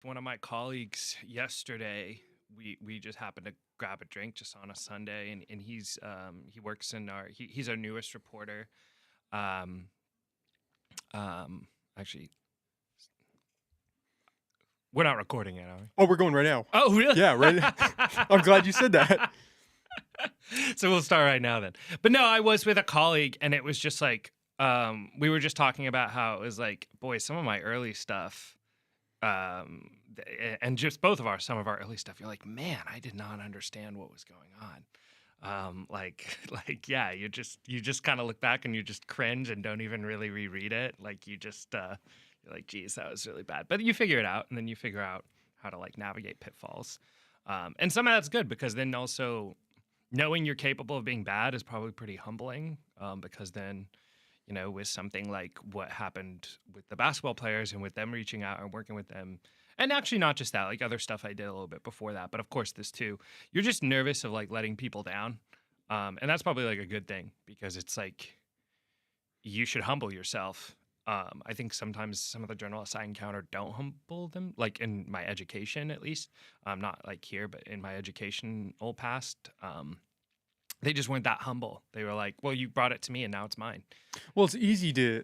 one of my colleagues yesterday. We just happened to grab a drink just on a Sunday, and he works in he's our newest reporter. Um, Actually, we're not recording it, are we? Oh, we're going right now. Oh, really? Yeah, right. I'm glad you said that. So we'll start right now then. But no, I was with a colleague, and it was just like we were just talking about how it was like, boy, some of my early stuff, and just some of our early stuff, you're like, man, I did not understand what was going on. Yeah, you just kind of look back and you just cringe and don't even really reread it. Like you're like, geez, that was really bad. But you figure it out, and then you figure out how to like navigate pitfalls. And some of that's good because then also knowing you're capable of being bad is probably pretty humbling. Because then, with something like what happened with the basketball players and with them reaching out and working with them, and actually not just that, like other stuff I did a little bit before that, but of course this too, you're just nervous of like letting people down. And that's probably like a good thing because it's like you should humble yourself. I think sometimes some of the journalists I encounter don't humble them, like in my education at least. Not like here, but in my educational past, they just weren't that humble. They were like, well, you brought it to me and now it's mine. Well, it's easy to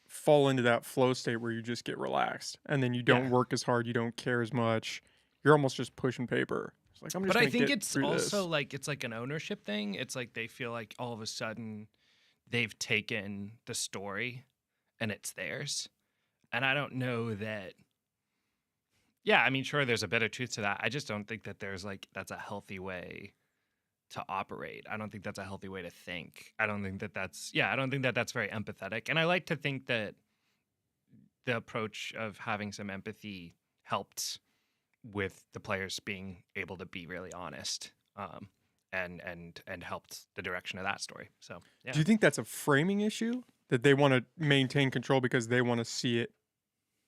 fall into that flow state where you just get relaxed and then you don't Yeah. work as hard, you don't care as much. You're almost just pushing paper. It's like I'm just But I gonna think get it's through also this. like it's like an ownership thing. It's like they feel like all of a sudden they've taken the story and it's theirs. And I don't know that. Yeah, I mean, sure, there's a bit of truth to that. I just don't think that there's like that's a healthy way to operate. I don't think that's a healthy way to think. I don't think that I don't think that that's very empathetic. And I like to think that the approach of having some empathy helped with the players being able to be really honest, and helped the direction of that story. So yeah. Do you think that's a framing issue that they want to maintain control because they want to see it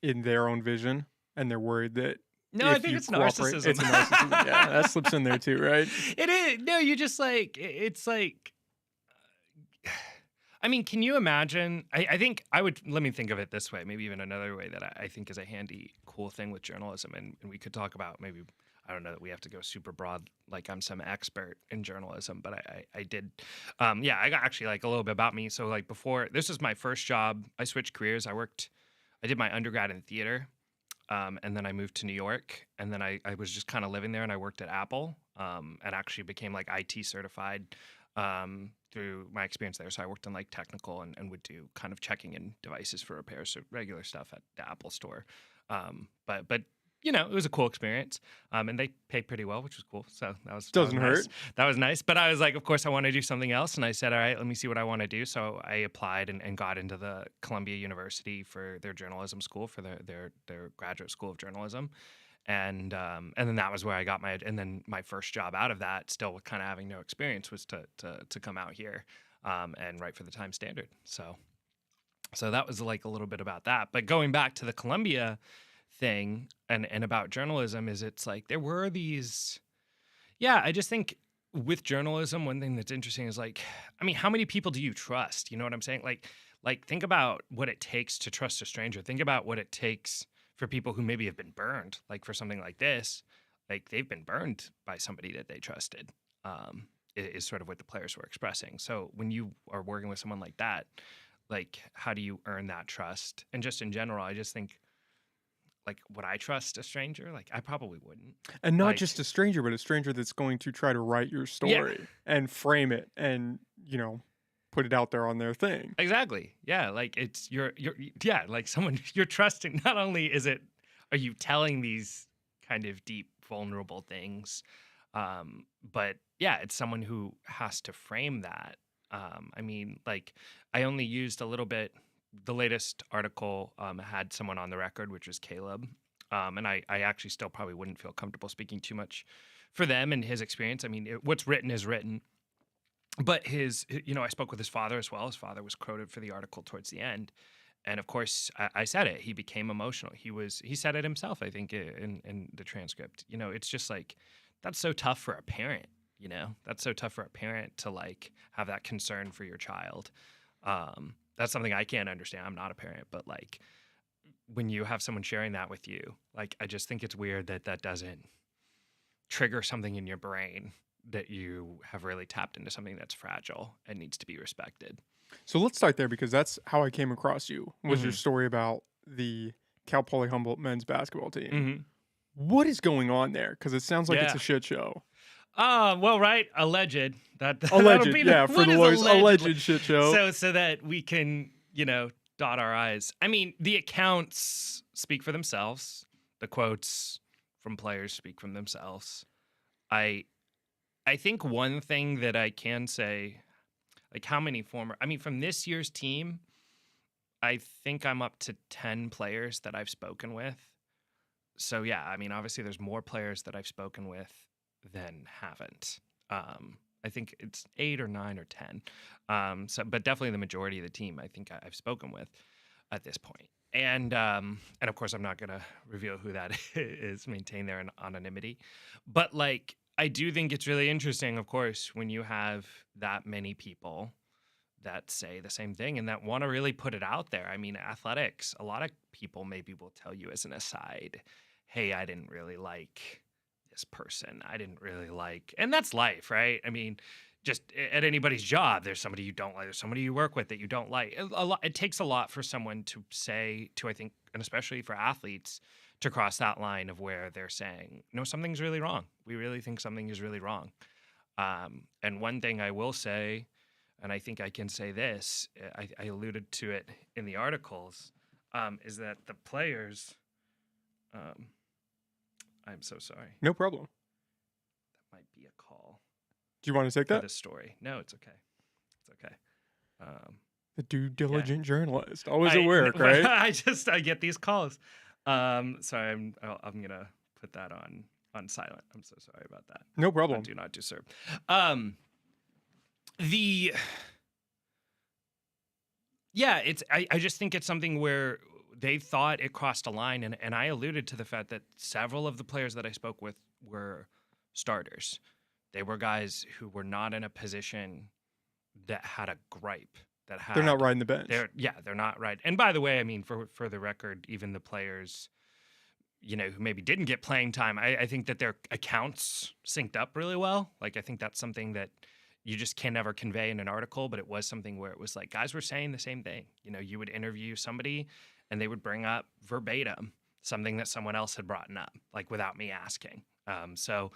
in their own vision and they're worried that No, I if think you it's cooperate, narcissism. it's a narcissism. Yeah, that slips in there too, right? It is. No, you just like it's like. I mean, can you imagine? I think I would. Let me think of it this way. Maybe even another way that I think is a handy, cool thing with journalism, and we could talk about maybe. I don't know that we have to go super broad, like I'm some expert in journalism, but I did. Yeah, I got actually like a little bit about me. So like before, this was my first job. I switched careers. I did my undergrad in theater. And then I moved to New York, and then I was just kind of living there, and I worked at Apple, and actually became like IT certified through my experience there. So I worked in like technical and would do kind of checking in devices for repairs, so regular stuff at the Apple store. But it was a cool experience, and they paid pretty well, which was cool. So that was Doesn't nice. hurt. That was nice. But I was like, of course, I want to do something else, and I said, all right, let me see what I want to do. So I applied and got into the Columbia University for their journalism school, for their graduate school of journalism. And then that was where I got and then my first job out of that, still kind of having no experience, was to come out here and write for the Times Standard. So that was like a little bit about that. But going back to the Columbia thing and about journalism, is it's like there were these. Yeah, I just think with journalism, one thing that's interesting is like, I mean, how many people do you trust? You know what I'm saying? Like think about what it takes to trust a stranger. Think about what it takes for people who maybe have been burned, like for something like this, like they've been burned by somebody that they trusted. Is sort of what the players were expressing. So when you are working with someone like that, like how do you earn that trust? And just in general, I just think, like, would I trust a stranger? Like, I probably wouldn't. And not Like, just a stranger, but a stranger that's going to try to write your yeah, story and frame it and, put it out there on their thing. exactly. Yeah, like it's yeah, like someone you're trusting. Not only are you telling these kind of deep, vulnerable things, but yeah, it's someone who has to frame that. I mean, like I only used a little bit. The latest article had someone on the record, which was Caleb, and I actually still probably wouldn't feel comfortable speaking too much for them and his experience. I mean, what's written is written. But I spoke with his father as well. His father was quoted for the article towards the end. And of course, I said it. He became emotional. He said it himself, I think, in the transcript. It's just like, that's so tough for a parent, That's so tough for a parent to like have that concern for your child. That's something I can't understand. I'm not a parent, but like, when you have someone sharing that with you, like I just think it's weird that that doesn't trigger something in your brain that you have really tapped into something that's fragile and needs to be respected. So let's start there because that's how I came across you. Was your Hmm. story about the Cal Poly Humboldt men's basketball team? Hmm. What is going on there? Because it sounds like it's Yeah. a shit show. Well, right. Alleged. That'll Alleged, be the yeah, for what the is lawyers, allegedly. alleged shit show. So that we can, dot our I's. I mean, the accounts speak for themselves. The quotes from players speak from themselves. I I think one thing that I can say, like how many from this year's team, I think I'm up to 10 players that I've spoken with. So yeah, I mean, obviously there's more players that I've spoken with than haven't. I think it's 8 or 9 or 10. But definitely the majority of the team I think I've spoken with at this point. And of course I'm not gonna reveal who that is, maintain their anonymity. But like I do think it's really interesting, of course, when you have that many people that say the same thing and that want to really put it out there. I mean, athletics, a lot of people maybe will tell you as an aside, hey, I didn't really like this person. I didn't really like, and that's life, right? I mean, just at anybody's job, there's somebody you don't like, there's somebody you work with that you don't like. It takes a lot for someone to say, I think, and especially for athletes, to cross that line of where they're saying, no, something's really wrong. We really think something is really wrong. And one thing I will say, and I think I can say this, I alluded to it in the articles, is that the players, um, I'm so sorry, No problem. that might be a call Do you want to take for that? this story. No, it's okay. It's okay. The due Yeah. diligent journalist, always at work, right? I get these calls. Sorry, I'm gonna put that on silent. I'm so sorry about that. No problem. Do not disturb. Um, the Yeah, I just think it's something where they thought it crossed a line, and I alluded to the fact that several of the players that I spoke with were starters. They were guys who were not in a position that had a gripe, that They're not had riding the bench. they're not right. And by the way, I mean for the record, even the players, who maybe didn't get playing time, I think that their accounts synced up really well. Like I think that's something that you just can never convey in an article, but it was something where it was like guys were saying the same thing. You would interview somebody and they would bring up verbatim something that someone else had brought up, like without me asking. So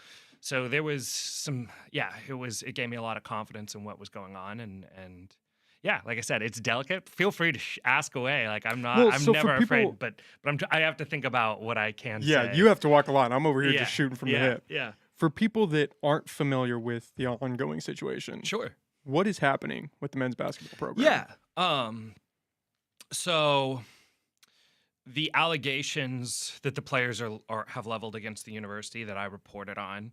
there was some, yeah, it gave me a lot of confidence in what was going on. And yeah, like I said, it's delicate. Feel free to ask away. Like I'm Well, so for never people- afraid, but I have to think about what I can say. Yeah, you have to walk a line. I'm over here Yeah, just shooting from the yeah, hip. yeah. For people that aren't familiar with the ongoing situation, Sure. what is happening with the men's basketball program? Yeah. So the allegations that the players have leveled against the university that I reported on,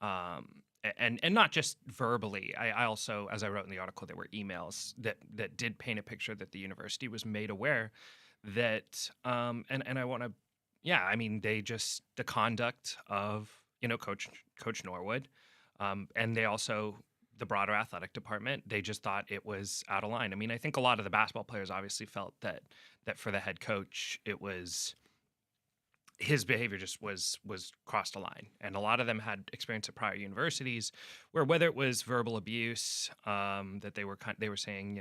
and not just verbally. I also, as I wrote in the article, there were emails that did paint a picture that the university was made aware that, and I want to, yeah, I mean, the conduct of Coach Norwood, and they also the broader athletic department, they just thought it was out of line. I mean, I think a lot of the basketball players obviously felt that for the head coach, it was his behavior just was crossed a line, and a lot of them had experience at prior universities where whether it was verbal abuse, that they were saying,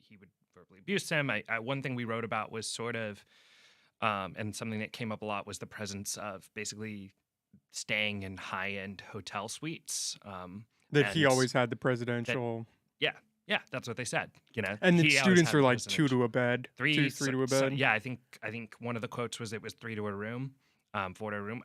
he would verbally abuse them. One thing we wrote about was sort of, and something that came up a lot was the presence of basically staying in high-end hotel suites. That he and always had the presidential. Yeah, that's what they said. And then He always students had are the like 2 to a bed. three, Two, three to a bed. yeah, I think one of the quotes was it was 3 to a room, 4 to a room.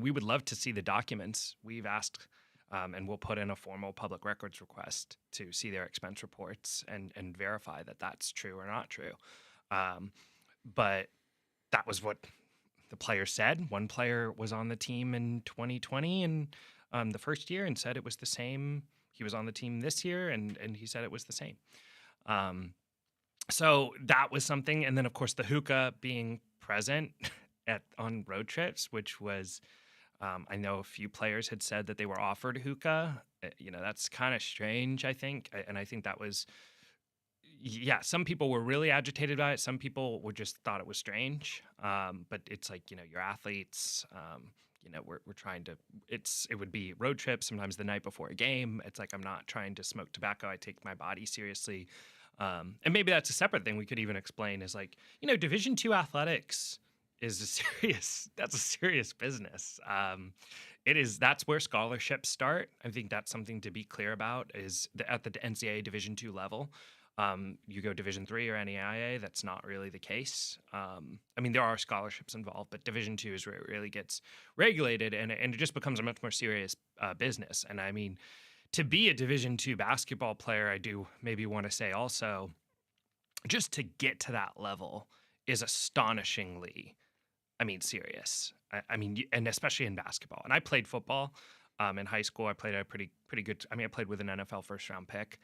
We would love to see the documents. We've asked, and we'll put in a formal public records request to see their expense reports and verify that that's true or not true. But that was what the player said. One player was on the team in 2020 and the first year and said it was the same. He was on the team this year and he said it was the same. So that was something. And then, of course, the hookah being present on road trips, which was, I know a few players had said that they were offered hookah. That's kind of strange, I think. And I think that was, yeah, some people were really agitated by it. Some people were just thought it was strange. But it's like, your athletes, we're trying to, it would be road trips, sometimes the night before a game. It's like, I'm not trying to smoke tobacco. I take my body seriously. And maybe that's a separate thing we could even explain is like, Division II athletics is that's a serious business. That's where scholarships start. I think that's something to be clear about is at the NCAA Division II level. You go Division III or NAIA, that's not really the case. There are scholarships involved, but Division II is where it really gets regulated, and it just becomes a much more serious business. And to be a Division II basketball player, I do maybe want to say also, just to get to that level is astonishingly, serious. And especially in basketball. And I played football in high school. I played a pretty good. I played with an NFL first round pick.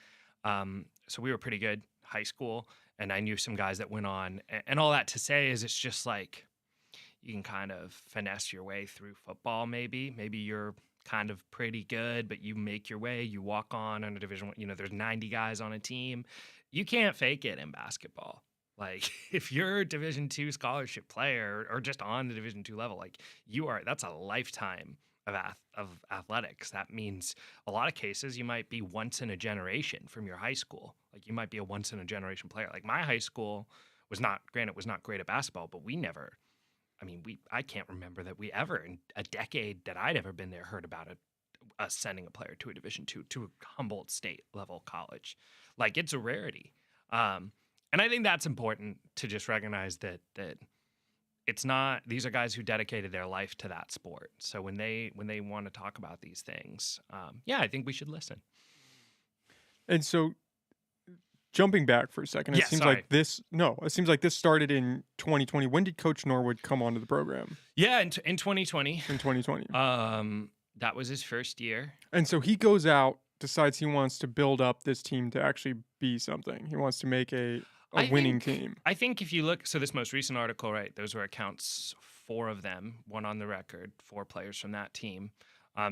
So we were pretty good high school, and I knew some guys that went on. And all that to say is, it's just like you can kind of finesse your way through football. Maybe you're kind of pretty good, but you make your way. You walk on a Division I. There's 90 guys on a team. You can't fake it in basketball. Like, if you're a Division II scholarship player or just on the Division II level, like that's a lifetime of athletics. That means a lot of cases you might be once in a generation from your high school. Like, you might be a once in a generation player. Like, my high school was not great at basketball, but I can't remember that we ever in a decade that I'd ever been there heard about us sending a player to a Division II, to a Humboldt State level college. Like, it's a rarity. And I think that's important to just recognize that it's not, these are guys who dedicated their life to that sport. So when they want to talk about these things, I think we should listen. And so, jumping back for a second, it seems like this started in 2020. When did Coach Norwood come onto the program? Yeah, in 2020. In 2020. That was his first year. And so he goes out, decides he wants to build up this team to actually be something. He wants to make a winning team. I think if you look, so this most recent article, right, those were accounts, 4 of them, 1 on the record, 4 players from that team.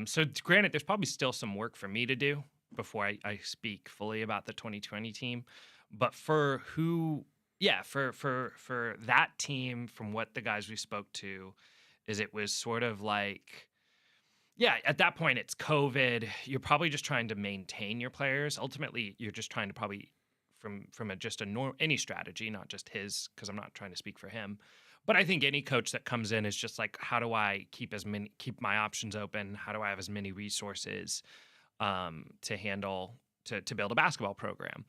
So granted, there's probably still some work for me to do before I speak fully about the 2020 team. But for that team, from what the guys we spoke to, is it was sort of like, at that point it's COVID. You're probably just trying to maintain your players. Ultimately, you're just trying to probably from any strategy, not just his, because I'm not trying to speak for him. But I think any coach that comes in is just like, how do I keep my options open? How do I have as many resources to handle to build a basketball program?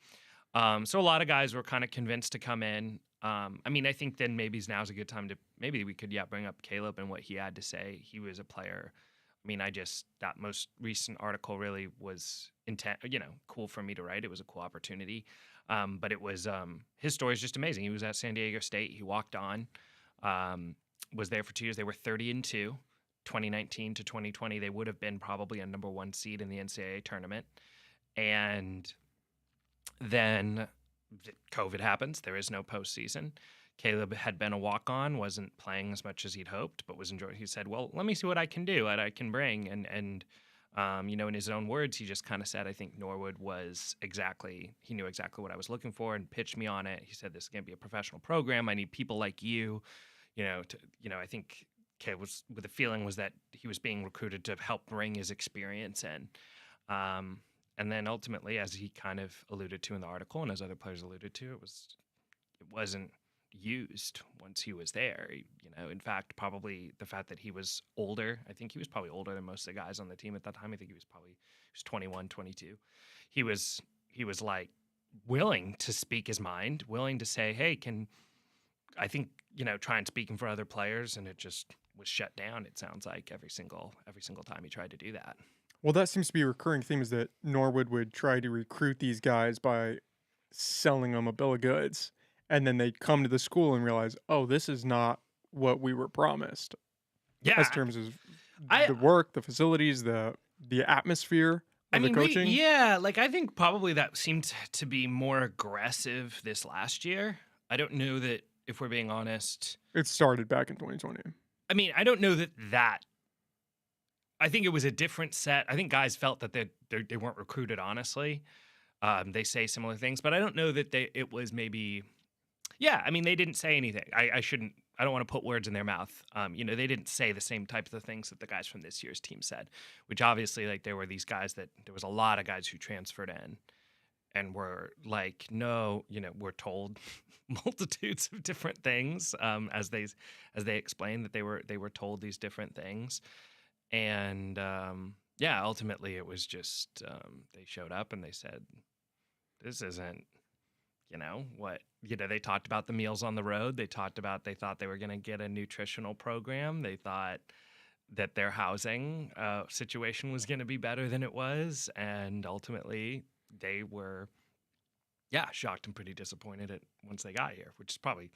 So a lot of guys were kind of convinced to come in. I think then maybe now's a good time to maybe we could bring up Caleb and what he had to say. He was a player. That most recent article really was cool for me to write. It was a cool opportunity. But it was, his story is just amazing. He was at San Diego State. He walked on, was there for 2 years. They were 30-2, 2019 to 2020. They would have been probably a number 1 seed in the NCAA tournament. And then COVID happens. There is no postseason. Caleb had been a walk-on, wasn't playing as much as he'd hoped, but was enjoying. He said, well, let me see what I can do, what I can bring. And in his own words, he just kind of said, I think Norwood he knew exactly what I was looking for and pitched me on it. He said, this is going to be a professional program. I need people like you, I think Caleb the feeling was that he was being recruited to help bring his experience in. And then ultimately, as he kind of alluded to in the article and as other players alluded to, it wasn't used once he was there. In fact, probably the fact that he was older, I think he was probably older than most of the guys on the team at that time. I think he was 21, 22. He was like willing to speak his mind, willing to say, hey, try and speaking for other players, and it just was shut down. It sounds like every single time he tried to do that. Well, that seems to be a recurring theme, is that Norwood would try to recruit these guys by selling them a bill of goods. And then they come to the school and realize, oh, this is not what we were promised. Yeah. As terms of the work, the facilities, the atmosphere of the coaching. I think probably that seemed to be more aggressive this last year. I don't know that, if we're being honest. It started back in 2020. I don't know that. I think it was a different set. I think guys felt that they weren't recruited honestly. They say similar things, but I don't know that it was maybe. Yeah, I mean, they didn't say anything. I shouldn't. I don't want to put words in their mouth. They didn't say the same types of things that the guys from this year's team said. Which obviously, like, there were these guys that there was a lot of guys who transferred in and were like, no, we're told multitudes of different things, as they explained that they were told these different things, and yeah, ultimately it was just they showed up and they said, this isn't what they talked about the meals on the road. They thought they were going to get a nutritional program. They thought that their housing situation was going to be better than it was, and ultimately they were, yeah, shocked and pretty disappointed at once they got here, which is probably,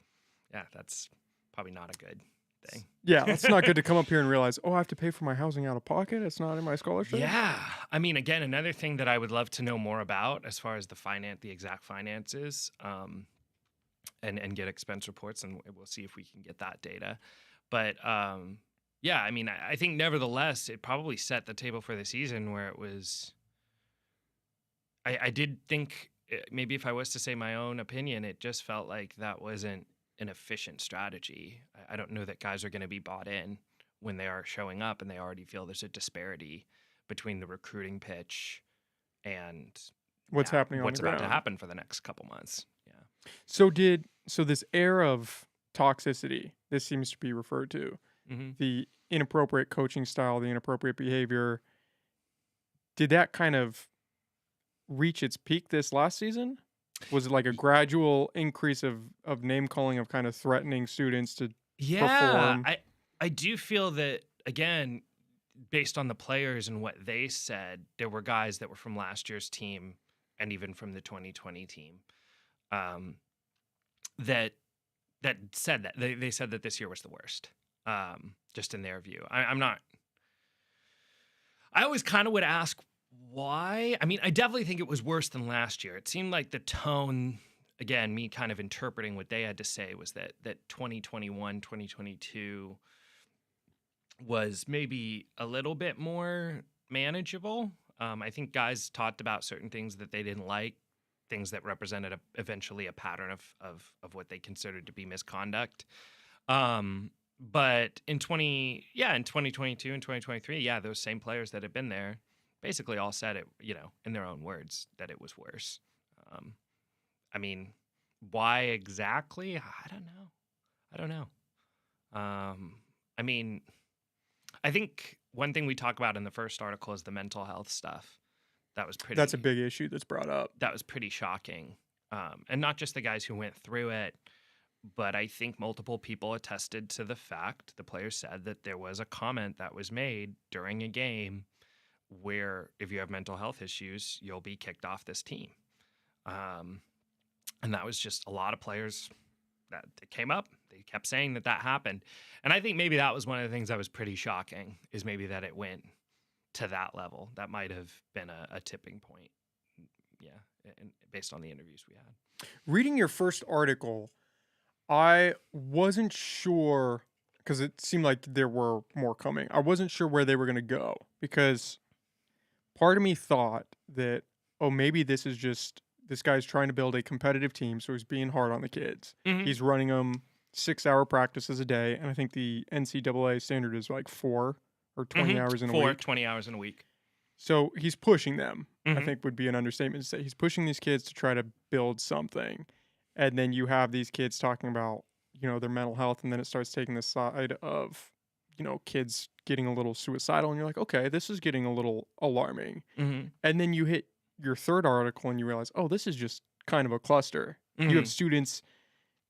yeah, that's probably not a good thing. Yeah, it's not good to come up here and realize, oh, I have to pay for my housing out of pocket. It's not in my scholarship. Yeah, I mean, again, another thing that I would love to know more about as far as the exact finances, and get expense reports, and we'll see if we can get that data. But yeah, I mean, I think nevertheless, it probably set the table for the season where it was. I did think maybe if I was to say my own opinion, it just felt like that wasn't an efficient strategy. I don't know that guys are going to be bought in when they are showing up and they already feel there's a disparity between the recruiting pitch and What's yeah, happening on what's the about to ground? happen for the next couple months. Yeah. So this air of toxicity, this seems to be referred to, Hmm. the inappropriate coaching style, the inappropriate behavior, did that kind of reach its peak this last season? Was it like a gradual increase of name calling, of kind of threatening students to Yeah, perform? I do feel that again, based on the players and what they said, there were guys that were from last year's team and even from the 2020 team, um, that said that they said that this year was the worst, just in their view. I'm not. I always kind of would ask why. I mean, I definitely think it was worse than last year. It seemed like the tone, again, me kind of interpreting what they had to say, was that 2021, 2022 was maybe a little bit more manageable. I think guys talked about certain things that they didn't like, things that represented eventually a pattern of what they considered to be misconduct. But in 2022 and 2023, yeah, those same players that had been there basically all said it, in their own words, that it was worse. Um, I mean, why exactly? I don't know. I don't know. I mean, I think one thing we talk about in the first article is the mental health stuff. That was That's a pretty big issue that's brought up. that was pretty shocking. And not just the guys who went through it, but I think multiple people attested to the fact, the players said, that there was a comment that was made during a game where if you have mental health issues, you'll be kicked off this team. Um, and that was just a lot of players that it came up. They kept saying that happened. And I think maybe that was one of the things that was pretty shocking, is maybe that it went to that level. That might have been a tipping point. Yeah. And based on the interviews we had. Reading your first article, I wasn't sure, because it seemed like there were more coming. I wasn't sure where they were going to go, because part of me thought that, oh, maybe this is just this guy's trying to build a competitive team, so he's being hard on the kids. Mm-hmm. He's running them 6-hour practices a day, and I think the NCAA standard is like 4 or 20 hours in a week. 20 hours in a week. So he's pushing them, I Mm-hmm. think would be an understatement to say. He's pushing these kids to try to build something. And then you have these kids talking about, their mental health, and then it starts taking the side of, kids getting a little suicidal, and you're like, okay, this is getting a little alarming. Mm-hmm. And then you hit your third article and you realize, oh, this is just kind of a cluster. You have students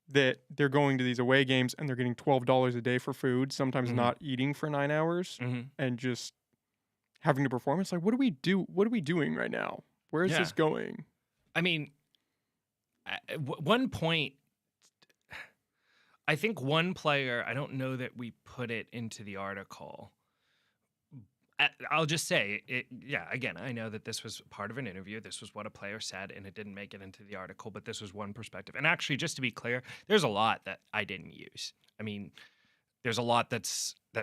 that they're going to these away games and they're getting $12 a day for food, sometimes Mhm. not eating for 9 hours, Mm-hmm. and just having to perform. It's like, what do we do? What are we doing right now? Where is Yeah. this going? I mean, one point, I think one player, I don't know that we put it into the article. I'll just say it. Yeah, again, I know that this was part of an interview. This was what a player said, and it didn't make it into the article, but this was one perspective. And actually, just to be clear, there's a lot that I didn't use. I mean, there's a lot that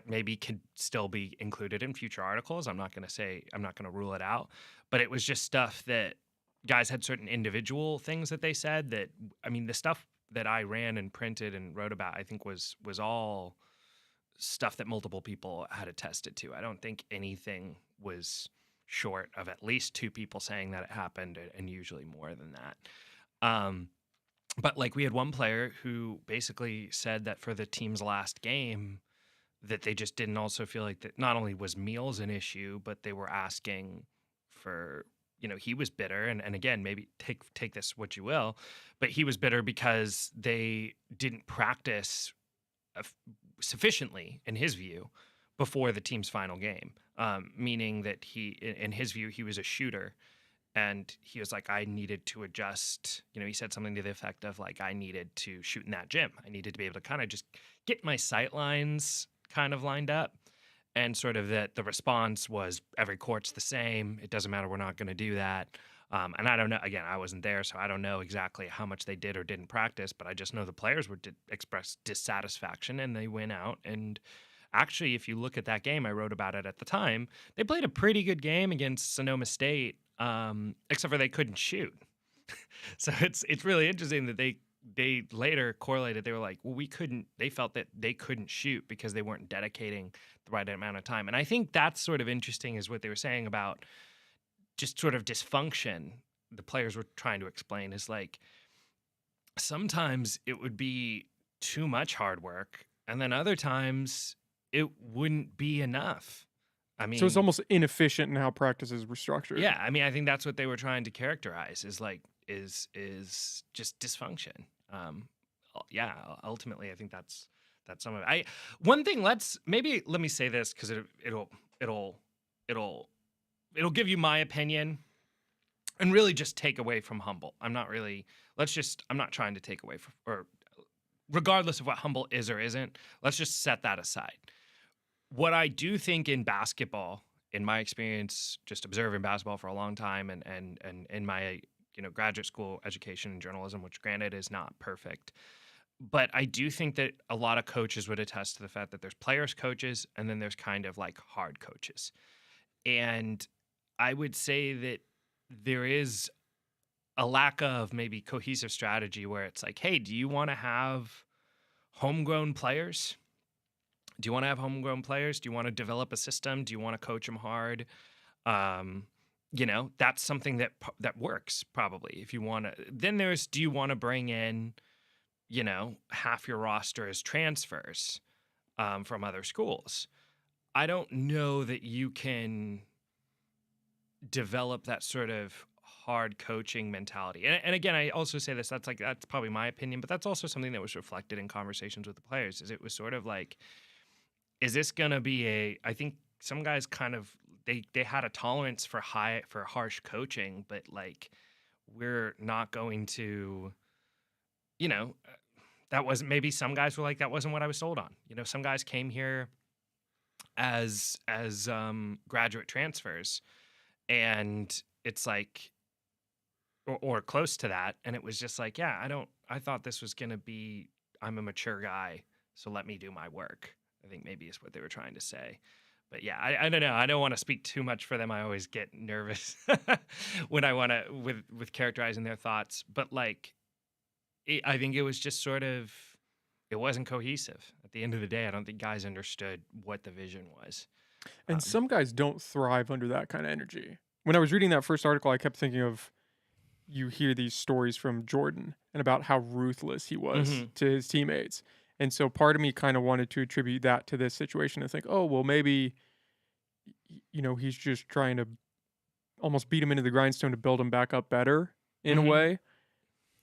maybe could still be included in future articles. I'm not going to rule it out, but it was just stuff that guys had certain individual things that they said that, I mean, the stuff that I ran and printed and wrote about, I think was all stuff that multiple people had attested to. I don't think anything was short of at least two people saying that it happened, and usually more than that. Um, but like we had one player who basically said that for the team's last game, that they just didn't also feel like that not only was meals an issue, but they were asking for, he was bitter. And again, maybe take this what you will, but he was bitter because they didn't practice eff- sufficiently, in his view, before the team's final game. Meaning that in his view, he was a shooter, and he was like, I needed to adjust. He said something to the effect of like, I needed to shoot in that gym. I needed to be able to kind of just get my sight lines kind of lined up. And sort of that the response was every court's the same. It doesn't matter. We're not going to do that. And I don't know. Again, I wasn't there, so I don't know exactly how much they did or didn't practice. But I just know the players express dissatisfaction, and they went out. And actually, if you look at that game, I wrote about it at the time. They played a pretty good game against Sonoma State, except for they couldn't shoot. So it's really interesting that they later correlated. They were like, well, we couldn't. They felt that they couldn't shoot because they weren't dedicating the right amount of time. And I think that's sort of interesting, is what they were saying about just sort of dysfunction. The players were trying to explain is like sometimes it would be too much hard work, and then other times it wouldn't be enough. I So it's mean, almost inefficient in how practices were structured. yeah, I mean, I think that's what they were trying to characterize, is like is just dysfunction. Yeah, ultimately, I think that's some of it. One thing. Let me say this, because it'll it'll it'll give you my opinion, and really just take away from Humble. I'm not really. I'm not trying to take away from, or regardless of what Humble is or isn't. Let's just set that aside. What I do think in basketball, in my experience, just observing basketball for a long time, and in my graduate school education in journalism, which granted is not perfect, but I do think that a lot of coaches would attest to the fact that there's players coaches, and then there's kind of like hard coaches. And I would say that there is a lack of maybe cohesive strategy, where it's like, hey, do you want to have homegrown players? Do you want to have homegrown players? Do you want to develop a system? Do you want to coach them hard? Um, that's something that works probably. If you want to, then there's, do you want to bring in, half your roster as transfers from other schools? I don't know that you can develop that sort of hard coaching mentality. And again, I also say this, that's probably my opinion, but that's also something that was reflected in conversations with the players, is it was sort of like, is this going to be I think some guys kind of, they had a tolerance for harsh coaching, but like, we're not going to, you know, that wasn't, maybe some guys were like, that wasn't what I was sold on. Some guys came here as graduate transfers, and it's like, or close to that. And it was just like, yeah, I thought this was going to be, I'm a mature guy, so let me do my work, I think maybe is what they were trying to say. But yeah, I don't know. I don't want to speak too much for them. I always get nervous when I want to, with characterizing their thoughts. But like, I think it was just sort of, it wasn't cohesive. At the end of the day, I don't think guys understood what the vision was. And Um, some guys don't thrive under that kind of energy. When I was reading that first article, I kept thinking of, you hear these stories from Jordan and about how ruthless he was mhm, to his teammates. And so part of me kind of wanted to attribute that to this situation and think, oh, well, maybe, he's just trying to almost beat him into the grindstone to build him back up better in a mhm, way.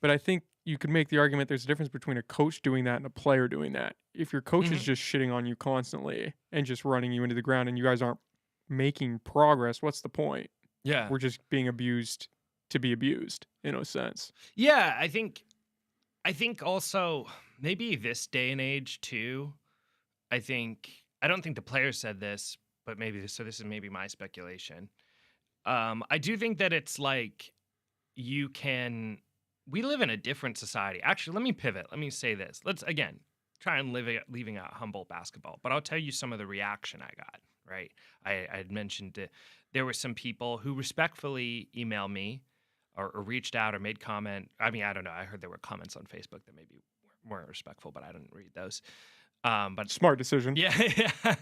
But I think you could make the argument there's a difference between a coach doing that and a player doing that. If your coach is mhm. just shitting on you constantly and just running you into the ground and you guys aren't making progress, what's the point? Yeah. We're just being abused to be abused in a sense. Yeah, I think also maybe this day and age too. I don't think the players said this, but this is maybe my speculation. I do think that it's like, you can we live in a different society. Actually, let me pivot. Let me say this. Let's again try and leaving out humble basketball, but I'll tell you some of the reaction I got. Right, I had mentioned that there were some people who respectfully emailed me or reached out or made comment. I mean, I don't know. I heard there were comments on Facebook that maybe weren't respectful, but I didn't read those. But Smart decision. yeah, yeah.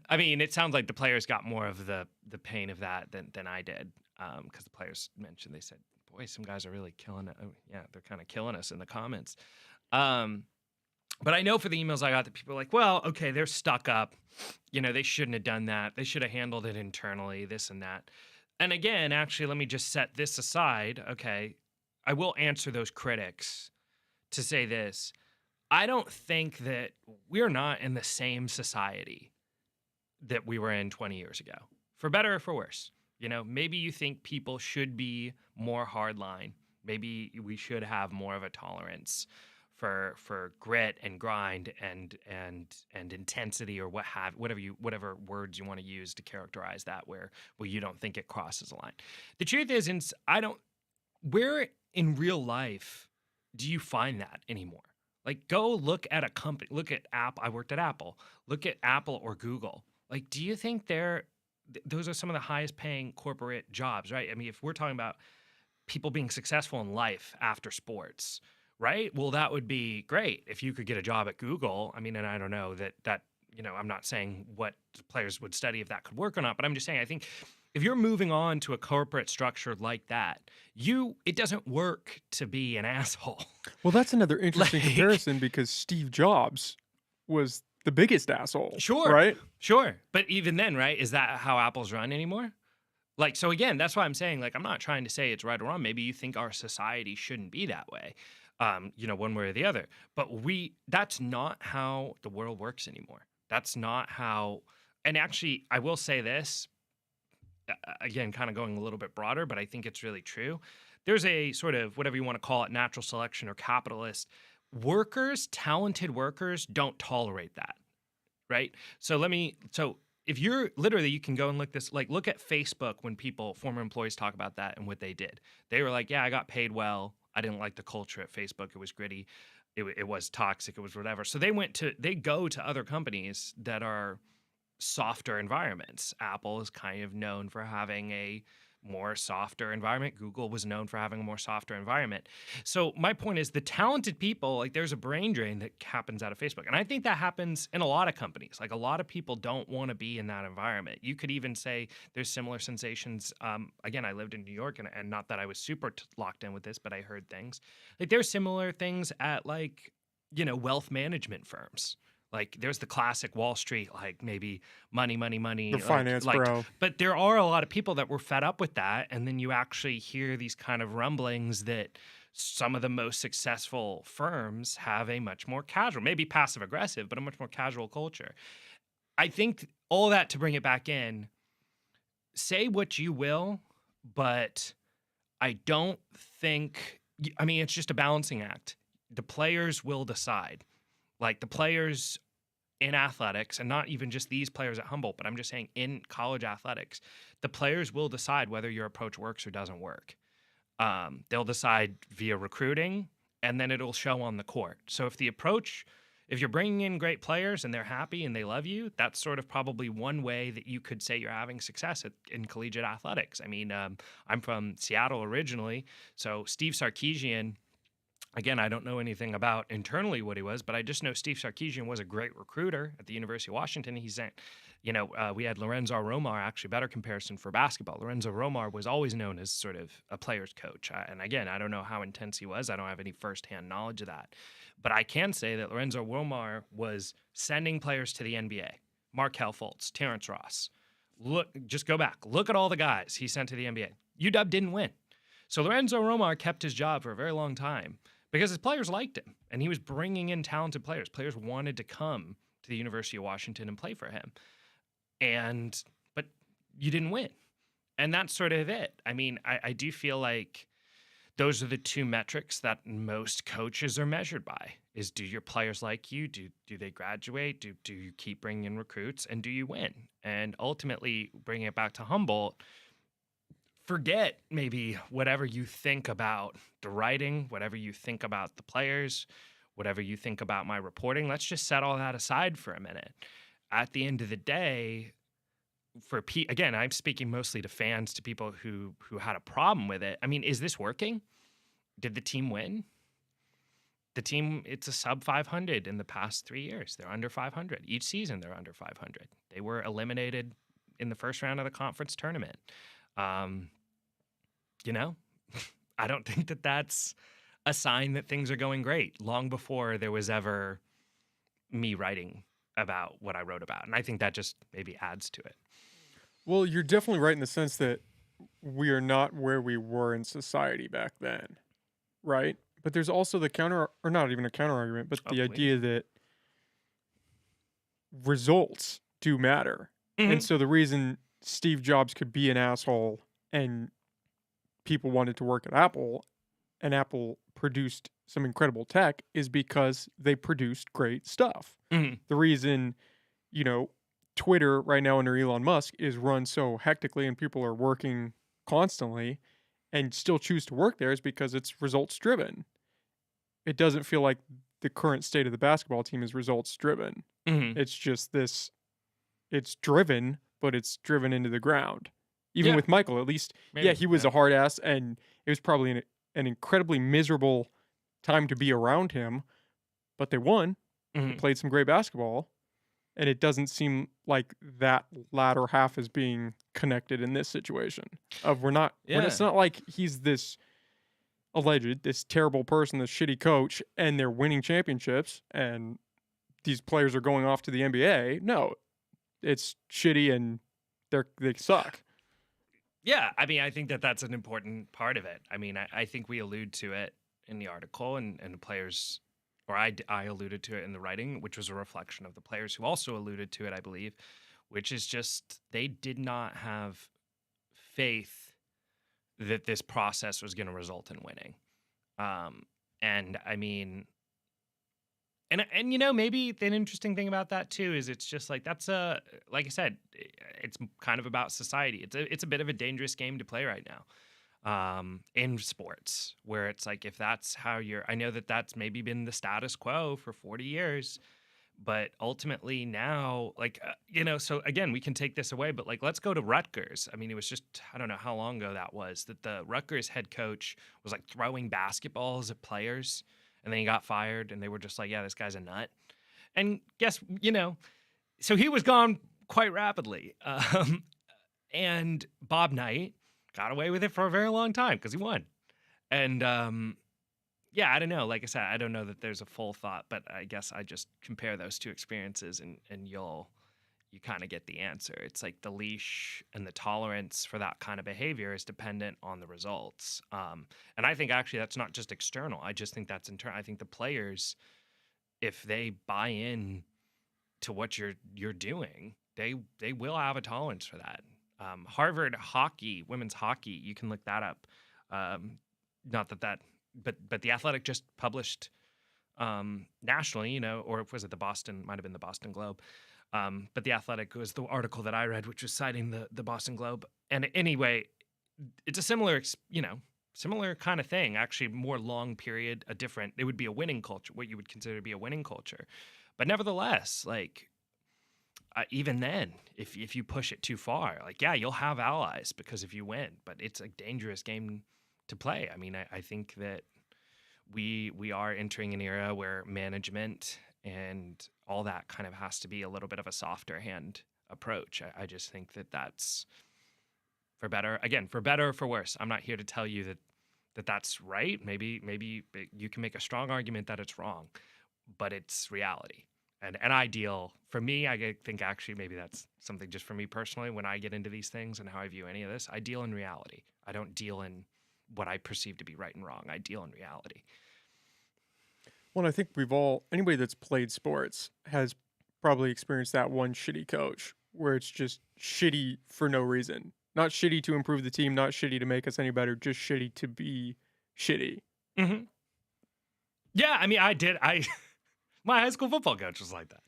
I mean, it sounds like the players got more of the pain of that than I did, because the players mentioned, they said, "Boy, some guys are really killing it." Oh, yeah, they're kind of killing us in the comments. Um, but I know for the emails I got that people are like, "Well, okay, they're stuck up. You know, they shouldn't have done that. They should have handled it internally, this and that." And again, actually, let me just set this aside. Okay, I will answer those critics to say this. I don't think that we're not in the same society that we were in 20 years ago, for better or for worse. You know, maybe you think people should be more hardline. Maybe we should have more of a tolerance for grit and grind and intensity, or whatever words you want to use to characterize that, where you don't think it crosses a line. The truth is, I don't. Where in real life do you find that anymore? Like, go look at a company, look at Apple. I worked at Apple. Look at Apple or Google. Like, do you think those are some of the highest paying corporate jobs, right? I mean, if we're talking about people being successful in life after sports, right? Well, that would be great if you could get a job at Google. I mean, and I don't know that, I'm not saying what players would study if that could work or not, but I'm just saying, I think if you're moving on to a corporate structure like that, it doesn't work to be an asshole. Well, that's another interesting Like, comparison because Steve Jobs was the biggest asshole, sure, right? sure. But even then, right? Is that how Apple's run anymore? Like, so again, that's why I'm saying, like, I'm not trying to say it's right or wrong. Maybe you think our society shouldn't be that way, one way or the other. But that's not how the world works anymore. That's not how, and actually, I will say this, again, kind of going a little bit broader, but I think it's really true. There's a sort of, whatever you want to call it, natural selection or capitalist. Talented workers don't tolerate that, right? So if you're literally, you can go and look at Facebook when former employees talk about that and what they did. They were like, yeah, I got paid well. I didn't like the culture at Facebook. It was gritty. It was toxic. It was whatever. So they go to other companies that are softer environments. Apple is kind of known for having a more softer environment. Google was known for having a more softer environment. So my point is, the talented people, like, there's a brain drain that happens out of Facebook. And I think that happens in a lot of companies. Like, a lot of people don't want to be in that environment. You could even say there's similar sensations. Again, I lived in New York, and not that I was super locked in with this, but I heard things. Like, there's similar things at, like, wealth management firms. Like, there's the classic Wall Street, like, maybe money, money, money. The finance bro. But there are a lot of people that were fed up with that. And then you actually hear these kind of rumblings that some of the most successful firms have a much more casual, maybe passive aggressive, but a much more casual culture. I think all that to bring it back in, say what you will, but I don't think, I mean, it's just a balancing act. The players will decide. Like, the players in athletics, and not even just these players at Humboldt, but I'm just saying in college athletics, the players will decide whether your approach works or doesn't work. They'll decide via recruiting, and then it'll show on the court. So if you're bringing in great players and they're happy and they love you, that's sort of probably one way that you could say you're having success in collegiate athletics. I mean, I'm from Seattle originally, so Steve Sarkisian. Again, I don't know anything about internally what he was, but I just know Steve Sarkisian was a great recruiter at the University of Washington. He sent, we had Lorenzo Romar, actually better comparison for basketball. Lorenzo Romar was always known as sort of a player's coach. And again, I don't know how intense he was. I don't have any firsthand knowledge of that. But I can say that Lorenzo Romar was sending players to the NBA. Markelle Fultz, Terrence Ross. Just go back. Look at all the guys he sent to the NBA. UW didn't win. So Lorenzo Romar kept his job for a very long time, because his players liked him, and he was bringing in talented players. Players wanted to come to the University of Washington and play for him. But you didn't win. And that's sort of it. I mean, I do feel like those are the two metrics that most coaches are measured by, is, do your players like you? Do they graduate? Do you keep bringing in recruits? And do you win? And ultimately, bringing it back to Humboldt, forget maybe whatever you think about the writing, whatever you think about the players, whatever you think about my reporting. Let's just set all that aside for a minute. At the end of the day, again, I'm speaking mostly to fans, to people who had a problem with it. I mean, is this working? Did the team win? The team, it's a sub 500 in the past 3 years. They're under 500 each season. They're under 500. They were eliminated in the first round of the conference tournament. Um, you know, I don't think that that's a sign that things are going great. Long before there was ever me writing about what I wrote about, and I think that just maybe adds to it. Well, you're definitely right in the sense that we are not where we were in society back then, right? But there's also the counter, or not even a counter argument, but Oh, the please. idea that results do matter. And Mhm. so the reason Steve Jobs could be an asshole and people wanted to work at Apple and Apple produced some incredible tech is because they produced great stuff. Mhm. The reason, you know, Twitter right now under Elon Musk is run so hectically and people are working constantly and still choose to work there is because it's results driven. It doesn't feel like the current state of the basketball team is results driven. Mhm. It's just this, it's driven, but it's driven into the ground. Even Yeah, with Michael, at least, yeah, maybe. he was Yeah. a hard ass and it was probably an incredibly miserable time to be around him, but they won. They Mhm. played some great basketball. And it doesn't seem like that latter half is being connected in this situation. Of we're Yeah. it's not like he's this this terrible person, this shitty coach, and they're winning championships and these players are going off to the NBA. No, it's shitty and they suck. Yeah, I mean, I think that that's an important part of it. I mean, I think we allude to it in the article, and the players, or I alluded to it in the writing, which was a reflection of the players who also alluded to it, I believe, which is just they did not have faith that this process was going to result in winning. Um, and I mean, and maybe an interesting thing about that too is it's just like that's a like I said, it's kind of about society. It's a bit of a dangerous game to play right now in sports, where it's like if that's how you're, I know that that's maybe been the status quo for 40 years, but ultimately now, like so again, we can take this away, but like let's go to Rutgers. I mean, it was just, I don't know how long ago that was, that the Rutgers head coach was like throwing basketballs at players, and then he got fired, and they were just like, yeah, this guy's a nut. And guess, so he was gone quite rapidly. And Bob Knight got away with it for a very long time because he won. And yeah, I don't know. Like I said, I don't know that there's a full thought, but I guess I just compare those two experiences, and you kind of get the answer. It's like the leash and the tolerance for that kind of behavior is dependent on the results. And I think actually that's not just external. I just think that's internal. I think the players, if they buy in to what you're doing, they will have a tolerance for that. Harvard hockey, women's hockey, you can look that up. Not that, but the Athletic just published nationally, or was it the Boston? Might have been the Boston Globe. But the Athletic was the article that I read, which was citing the Boston Globe. And anyway, it's a similar kind of thing. Actually, more long period, it would be a winning culture, what you would consider to be a winning culture. But nevertheless, like even then, if you push it too far, like yeah, you'll have allies because if you win, but it's a dangerous game to play. I mean, I think that we are entering an era where management and all that kind of has to be a little bit of a softer hand approach. I just think that that's for better. Again, for better or for worse. I'm not here to tell you that that's right. Maybe you can make a strong argument that it's wrong, but it's reality. And ideal for me, I think actually maybe that's something just for me personally. When I get into these things and how I view any of this, I deal in reality. I don't deal in what I perceive to be right and wrong. I deal in reality. Well, I think anybody that's played sports has probably experienced that one shitty coach where it's just shitty for no reason. Not shitty to improve the team, not shitty to make us any better, just shitty to be shitty. Mm-hmm. Yeah, I mean, I did. My high school football coach was like that.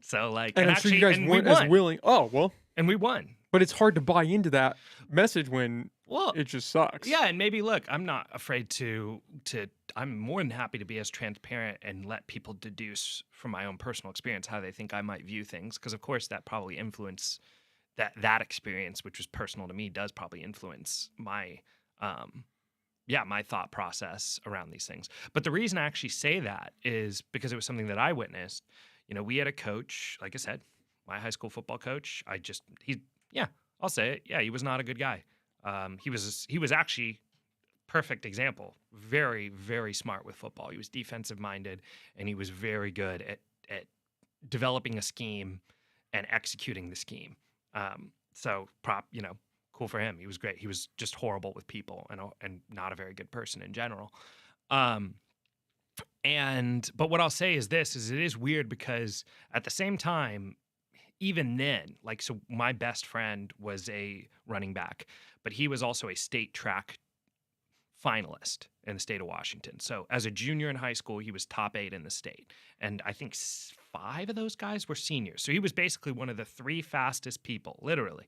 So like, And and I'm sure you actually, guys and we weren't as won, willing. Oh, well, and we won. but it's hard to buy into that message when Well, it just sucks. yeah, and maybe look, I'm not afraid to. I'm more than happy to be as transparent and let people deduce from my own personal experience how they think I might view things, because of course that probably influences that experience, which was personal to me, does probably influence my um, yeah, my thought process around these things. But the reason I actually say that is because it was something that I witnessed. We had a coach, like I said, my high school football coach. Yeah, I'll say it. Yeah, he was not a good guy. He was actually perfect example. Very, very smart with football. He was defensive minded, and he was very good at developing a scheme and executing the scheme. So cool for him. He was great. He was just horrible with people and not a very good person in general. Um, but what I'll say is this: is it is weird because at the same time, even then, like, so my best friend was a running back, but he was also a state track finalist in the state of Washington. So as a junior in high school, he was top 8 in the state. And I think 5 of those guys were seniors. So he was basically one of the 3 fastest people, literally,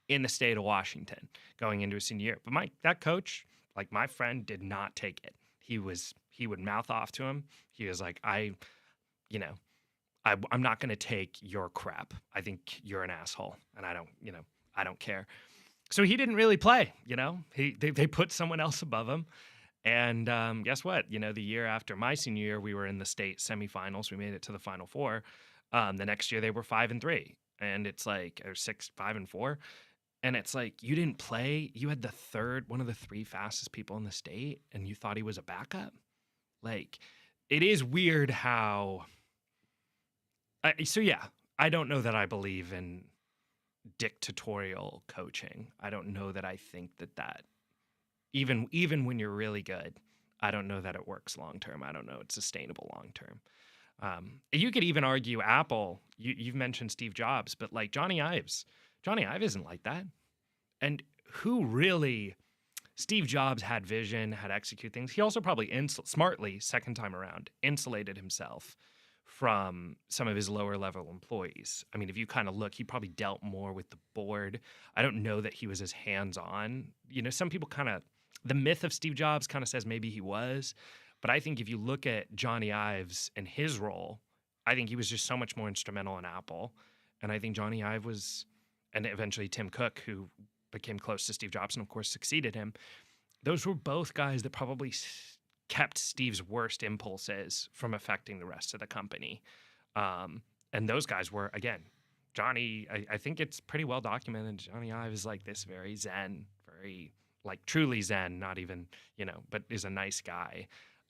in the state of Washington going into his senior year. But that coach, like my friend, did not take it. He would mouth off to him. He was like, you know, I'm not going to take your crap. I think you're an asshole, and I don't care. So he didn't really play. They put someone else above him, and guess what? The year after my senior year, we were in the state semifinals. We made it to the Final Four. The next year, they were 5-3, and it's like, or 5-4, and it's like, you didn't play. You had one of the 3 fastest people in the state, and you thought he was a backup. Like, it is weird how. So yeah, I don't know that I believe in dictatorial coaching. I don't know that I think that even when you're really good, I don't know that it works long term. I don't know it's sustainable long term. You could even argue Apple. You've mentioned Steve Jobs, but like Johnny Ives isn't like that. And who really? Steve Jobs had vision, had execute things. He also probably smartly, second time around, insulated himself from some of his lower level employees. I mean, if you kind of look, he probably dealt more with the board. I don't know that he was as hands on. Some people the myth of Steve Jobs kind of says maybe he was. But I think if you look at Johnny Ives and his role, I think he was just so much more instrumental in Apple. And I think Johnny Ive was, and eventually Tim Cook, who became close to Steve Jobs and of course succeeded him. Those were both guys that probably kept Steve's worst impulses from affecting the rest of the company. And those guys were, again, Johnny, I think it's pretty well documented. Johnny Ive is like this very zen, very like truly zen, not even, but is a nice guy.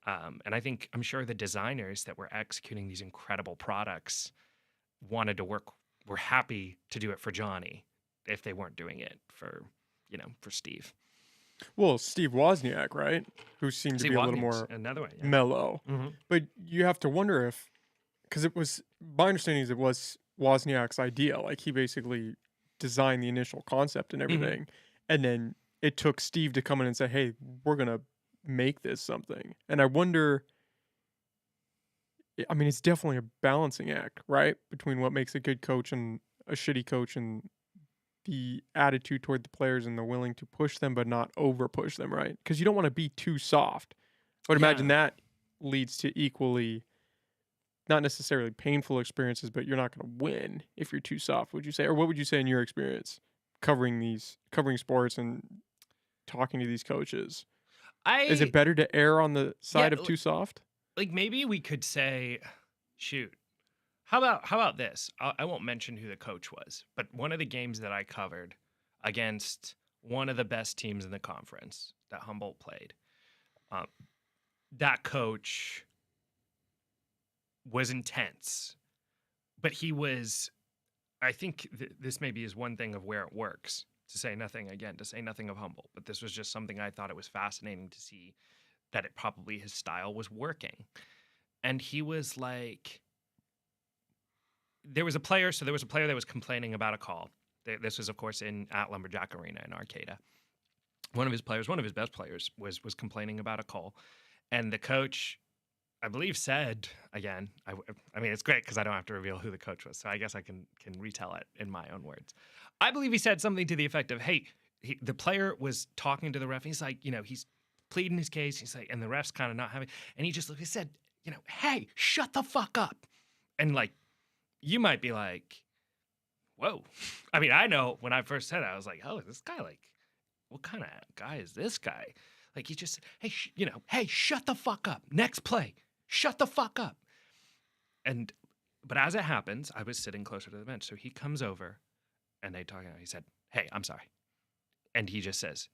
And I'm sure the designers that were executing these incredible products were happy to do it for Johnny if they weren't doing it for Steve. Well, Steve Wozniak, right? Who seemed to Steve be a little Wozniak's more another one, yeah. mellow. Mm-hmm. But you have to wonder if, because my understanding is it was Wozniak's idea. Like, he basically designed the initial concept and everything. And then it took Steve to come in and say, hey, we're going to make this something. And I wonder, I mean, it's definitely a balancing act, right? Between what makes a good coach and a shitty coach, and the attitude toward the players and the willing to push them but not over push them, right? Because you don't want to be too soft. I would imagine that leads to equally, not necessarily painful experiences, but you're not going to win if you're too soft, would you say? Or what would you say in your experience covering sports and talking to these coaches? Is it better to err on the side of too soft? Like, maybe we could say, shoot, how about this? I won't mention who the coach was, but one of the games that I covered against one of the best teams in the conference that Humboldt played, that coach was intense, but he was, I think this maybe is one thing of where it works, to say nothing of Humboldt, but this was just something I thought it was fascinating to see that it probably his style was working. And he was like, there was a player that was complaining about a call. This was, of course, at Lumberjack Arena in Arcata. One of his best players, was complaining about a call. And the coach, I believe, said, again, I mean, it's great because I don't have to reveal who the coach was, so I guess I can retell it in my own words. I believe he said something to the effect of, hey, the player was talking to the ref, and he's like, he's pleading his case, he's like, and the ref's kind of not having, and he said, hey, shut the fuck up. And like, you might be like, whoa. I mean, I know when I first said it, I was like, oh, this guy, like, what kind of guy is this guy? Like, he just, hey, hey, shut the fuck up. Next play, shut the fuck up. And, but as it happens, I was sitting closer to the bench. So he comes over and they talk, he said, hey, I'm sorry. And he just says,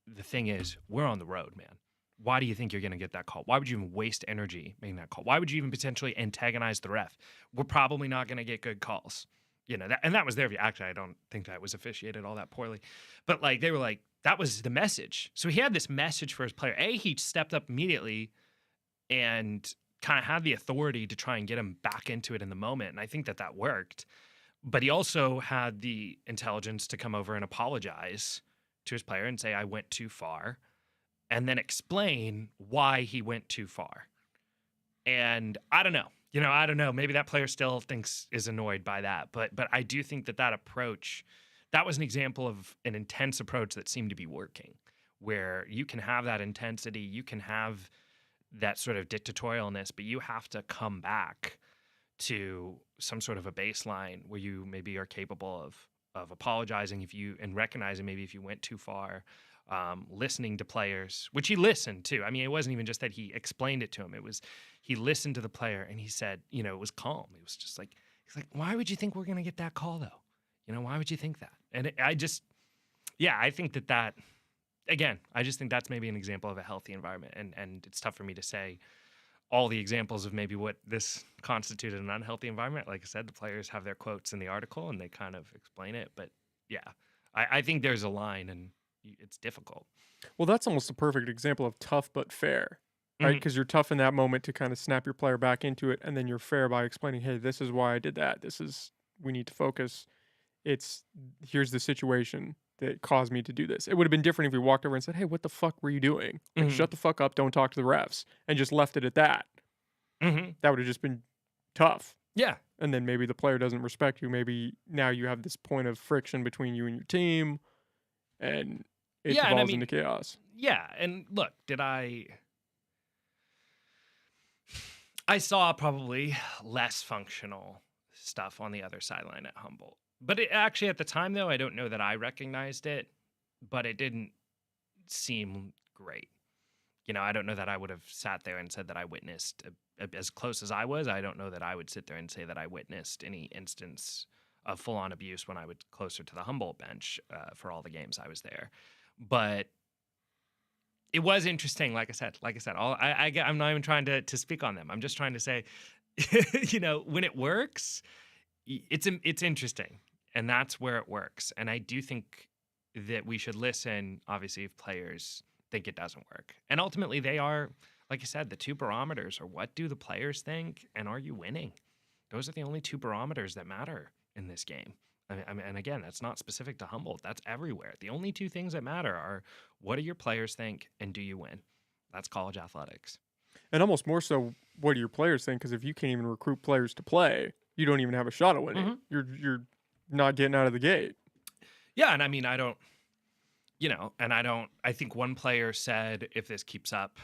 the thing is, we're on the road, man. Why do you think you're going to get that call? Why would you even waste energy making that call? Why would you even potentially antagonize the ref? We're probably not going to get good calls. And that was their view. Actually, I don't think that was officiated all that poorly. But like, they were like, that was the message. So he had this message for his player. He stepped up immediately and kind of had the authority to try and get him back into it in the moment. And I think that worked. But he also had the intelligence to come over and apologize to his player and say, I went too far, and then explain why he went too far. And I don't know. I don't know. Maybe that player still is annoyed by that. But I do think that approach, that was an example of an intense approach that seemed to be working, where you can have that intensity, you can have that sort of dictatorialness, but you have to come back to some sort of a baseline where you maybe are capable of apologizing and recognizing maybe if you went too far, listening to players, which he listened to. I mean, it wasn't even just that he explained it to him. It was he listened to the player and he said, it was calm. It was just like, he's like, why would you think we're going to get that call though? Why would you think that? And I think that again, I just think that's maybe an example of a healthy environment. And it's tough for me to say all the examples of maybe what this constituted an unhealthy environment. Like I said, the players have their quotes in the article and they kind of explain it. But yeah, I think there's a line and it's difficult. Well, that's almost a perfect example of tough but fair, right? Because you're tough in that moment to kind of snap your player back into it, and then you're fair by explaining, hey, this is why I did that. We need to focus. Here's the situation that caused me to do this. It would have been different if we walked over and said, hey, what the fuck were you doing? Like, shut the fuck up, don't talk to the refs, and just left it at that. That would have just been tough. Yeah. And then maybe the player doesn't respect you. Maybe now you have this point of friction between you and your team, and it devolves into chaos. Yeah, and look, I saw probably less functional stuff on the other sideline at Humboldt. But actually, at the time, though, I don't know that I recognized it, but it didn't seem great. I don't know that I would have sat there and said that I witnessed, as close as I was, I don't know that I would sit there and say that I witnessed any instance of full-on abuse when I was closer to the Humboldt bench for all the games I was there. But it was interesting, like I said. I'm not even trying to speak on them. I'm just trying to say, when it works, it's interesting, and that's where it works. And I do think that we should listen, obviously, if players think it doesn't work. And ultimately, they are, like I said, the two barometers are what do the players think, and are you winning? Those are the only two barometers that matter in this game. And again, that's not specific to Humboldt. That's everywhere. The only two things that matter are what do your players think and do you win? That's college athletics. And almost more so, what do your players think? Because if you can't even recruit players to play, you don't even have a shot at winning. You're not getting out of the gate. Yeah, and I mean, I think one player said if this keeps up,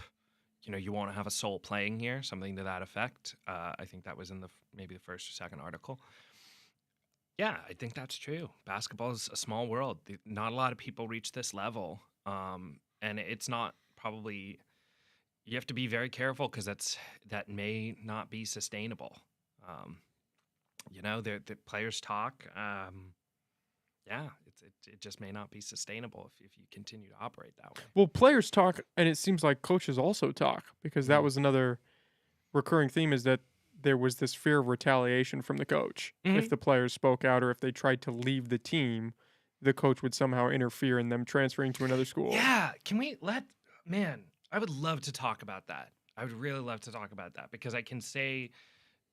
you won't have a soul playing here, something to that effect. I think that was in maybe the first or second article. Yeah, I think that's true. Basketball is a small world. Not a lot of people reach this level. And it's not probably, you have to be very careful because that may not be sustainable. The players talk. It just may not be sustainable if you continue to operate that way. Well, players talk, and it seems like coaches also talk, because that was another recurring theme, is that there was this fear of retaliation from the coach. If the players spoke out or if they tried to leave the team, the coach would somehow interfere in them transferring to another school. Yeah. I would love to talk about that. I would really love to talk about that, because I can say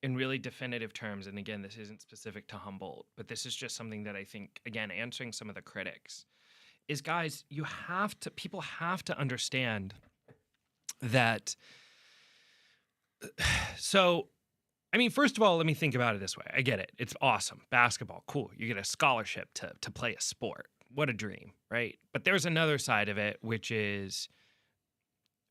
in really definitive terms, and again, this isn't specific to Humboldt, but this is just something that I think, again, answering some of the critics, is guys, people have to understand that. So, I mean, first of all, let me think about it this way. I get it. It's awesome. Basketball, cool. You get a scholarship to play a sport. What a dream, right? But there's another side of it, which is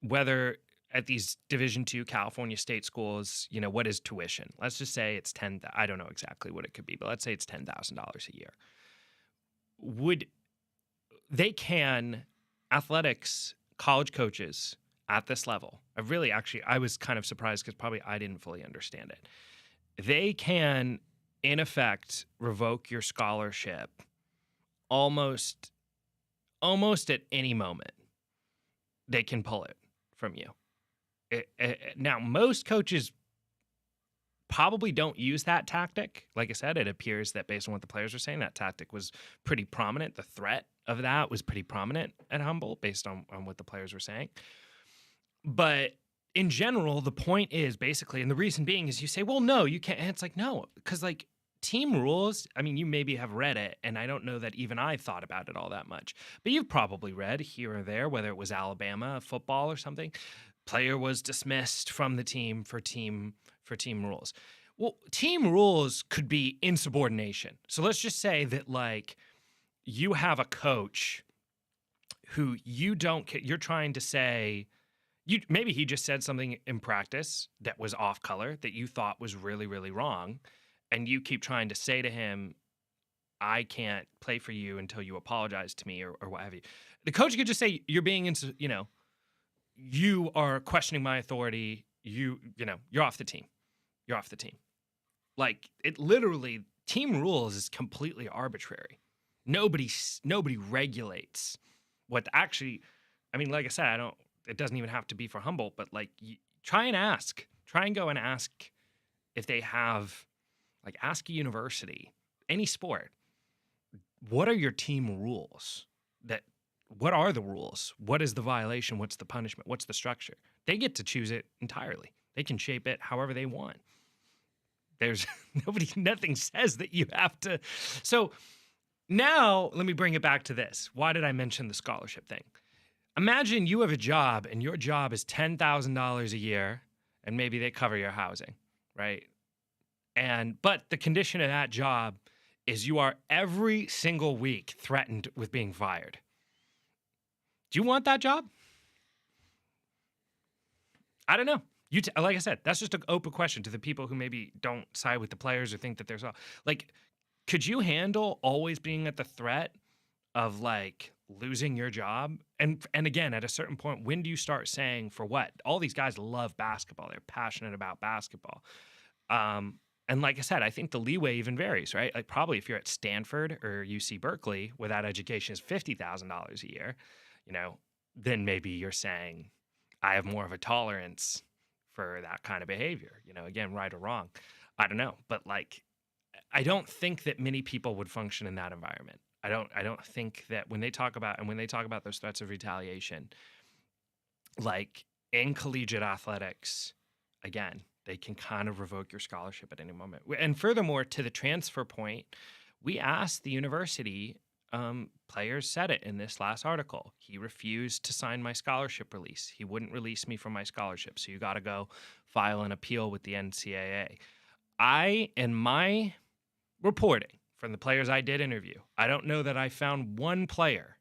whether at these Division II California state schools, what is tuition? Let's just say it's I don't know exactly what it could be, but let's say it's $10,000 a year. Would they can athletics college coaches at this level? I was kind of surprised because probably I didn't fully understand it. They can, in effect, revoke your scholarship almost at any moment. They can pull it from you. Now, most coaches probably don't use that tactic. Like I said, it appears that based on what the players were saying, that tactic was pretty prominent. The threat of that was pretty prominent at Humboldt based on what the players were saying. But in general, the point is basically, and the reason being is you say, well, no, you can't. And it's like, no, because like team rules, I mean, you maybe have read it, and I don't know that even I thought about it all that much, but you've probably read here or there, whether it was Alabama football or something, player was dismissed from the team for team rules. Well, team rules could be insubordination. So let's just say that like you have a coach who you're trying to say, maybe he just said something in practice that was off color that you thought was really, really wrong. And you keep trying to say to him, I can't play for you until you apologize to me or what have you. The coach could just say, you're being, you are questioning my authority. You're off the team. You're off the team. Like it literally, team rules is completely arbitrary. Nobody regulates what actually, I mean, like I said, it doesn't even have to be for Humboldt, but like try and go and ask if they have, like ask a university, any sport, what are your team rules? What are the rules? What is the violation? What's the punishment? What's the structure? They get to choose it entirely. They can shape it however they want. There's nothing says that you have to. So now let me bring it back to this. Why did I mention the scholarship thing? Imagine you have a job and your job is $10,000 a year and maybe they cover your housing, right? But the condition of that job is you are every single week threatened with being fired. Do you want that job? I don't know. Like I said, that's just an open question to the people who maybe don't side with the players or think that there's like, could you handle always being at the threat of like losing your job? And again, at a certain point, when do you start saying for what? All these guys love basketball. They're passionate about basketball. And like I said, I think the leeway even varies, right? Like probably if you're at Stanford or UC Berkeley, where that education is $50,000 a year, then maybe you're saying I have more of a tolerance for that kind of behavior, again, right or wrong. I don't know. But like, I don't think that many people would function in that environment. I don't think that when they talk about those threats of retaliation, like in collegiate athletics, again, they can kind of revoke your scholarship at any moment. And furthermore, to the transfer point, we asked the university, players said it in this last article. He refused to sign my scholarship release. He wouldn't release me from my scholarship. So you got to go file an appeal with the NCAA. In my reporting from the players I did interview, I don't know that I found one player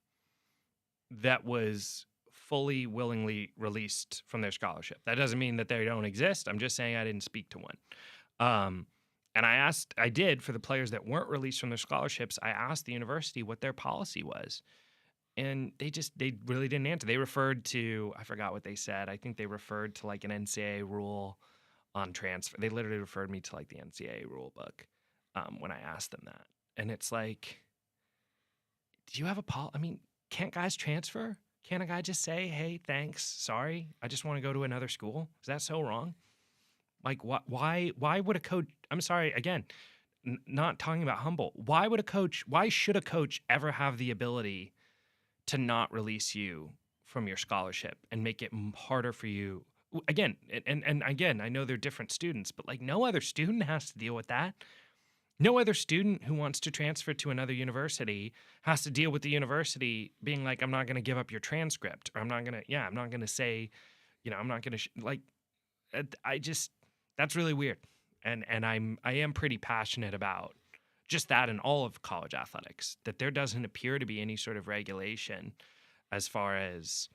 that was fully willingly released from their scholarship. That doesn't mean that they don't exist. I'm just saying I didn't speak to one. And I did for the players that weren't released from their scholarships, I asked the university what their policy was. And they really didn't answer. They referred to, I forgot what they said. I think they referred to like an NCAA rule on transfer. They literally referred me to like the NCAA rule book when I asked them that. And it's like, do you have can't guys transfer? Can't a guy just say, hey, thanks, sorry, I just want to go to another school? Is that so wrong? Like, why would a coach, I'm sorry, again, not talking about Humboldt, why should a coach ever have the ability to not release you from your scholarship and make it harder for you? Again, and again, I know they're different students, but like no other student has to deal with that. No other student who wants to transfer to another university has to deal with the university being like, I'm not going to give up your transcript, or I'm not going to say, I'm not going to, that's really weird. And I am pretty passionate about just that in all of college athletics, that there doesn't appear to be any sort of regulation as far as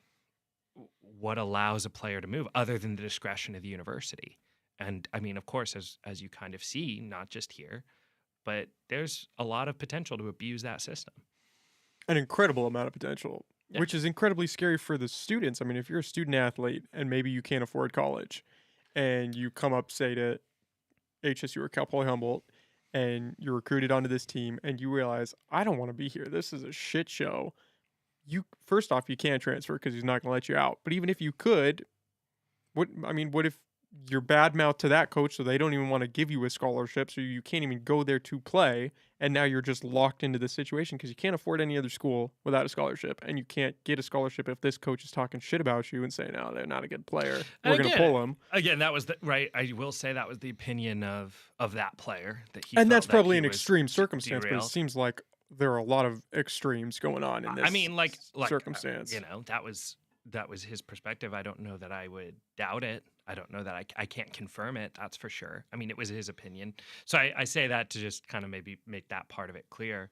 what allows a player to move other than the discretion of the university. And I mean, of course, as you kind of see, not just here, but there's a lot of potential to abuse that system. An incredible amount of potential, Yeah. which is incredibly scary for the students. I mean, if you're a student athlete and maybe you can't afford college and you come up, say, to HSU or Cal Poly Humboldt, and you're recruited onto this team and you realize, I don't want to be here. This is a shit show. You first off, you can't transfer because he's not going to let you out. But even if you could, what if you're bad mouth to that coach so they don't even want to give you a scholarship, so you can't even go there to play, and now you're just locked into this situation because you can't afford any other school without a scholarship, and you can't get a scholarship if this coach is talking shit about you and saying, "No, they're not a good player. And We're going to pull them." again, that was the right. I will say that was the opinion of that player that he And felt that's that probably he an was extreme circumstance, but it derailed. seems like there are a lot of extremes going on in I this mean, circumstance. that was his perspective. I don't know that I would doubt it. I don't know that I can't confirm it. That's for sure. I mean, it was his opinion. So I say that to just kind of maybe make that part of it clear.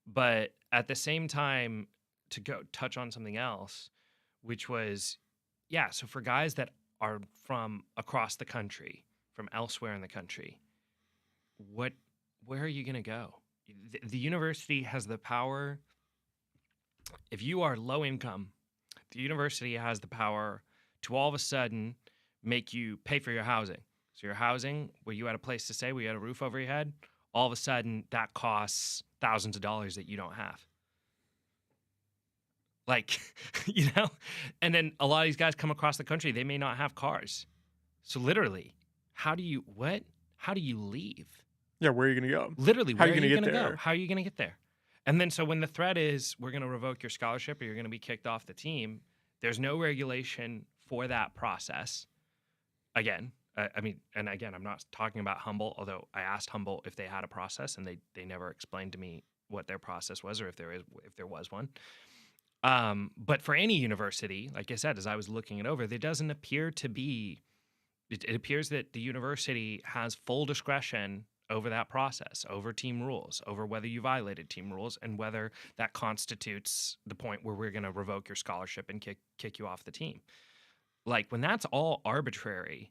But at the same time, to go touch on something else, which was, yeah, so for guys that are from across the country, from elsewhere in the country, what, where are you going to go? The university has the power. If you are low income, the university has the power to all of a sudden make you pay for your housing. So your housing, where you had a place to stay, where you had a roof over your head, all of a sudden that costs thousands of dollars that you don't have. Like, and then a lot of these guys come across the country, they may not have cars. So literally, what? How do you leave? Yeah, where are you going to go? Literally, How are where you are going to you get going to go? there? How are you going to get there? And then, so when the threat is we're going to revoke your scholarship or you're going to be kicked off the team, there's no regulation for that process. Again, I mean, and again, I'm not talking about Humboldt, although I asked Humboldt if they had a process, and they never explained to me what their process was or if there was one. But for any university, like I said, as I was looking it over, there doesn't appear to be. It appears that the university has full discretion over that process, over team rules, over whether you violated team rules, and whether that constitutes the point where we're going to revoke your scholarship and kick you off the team. Like when that's all arbitrary,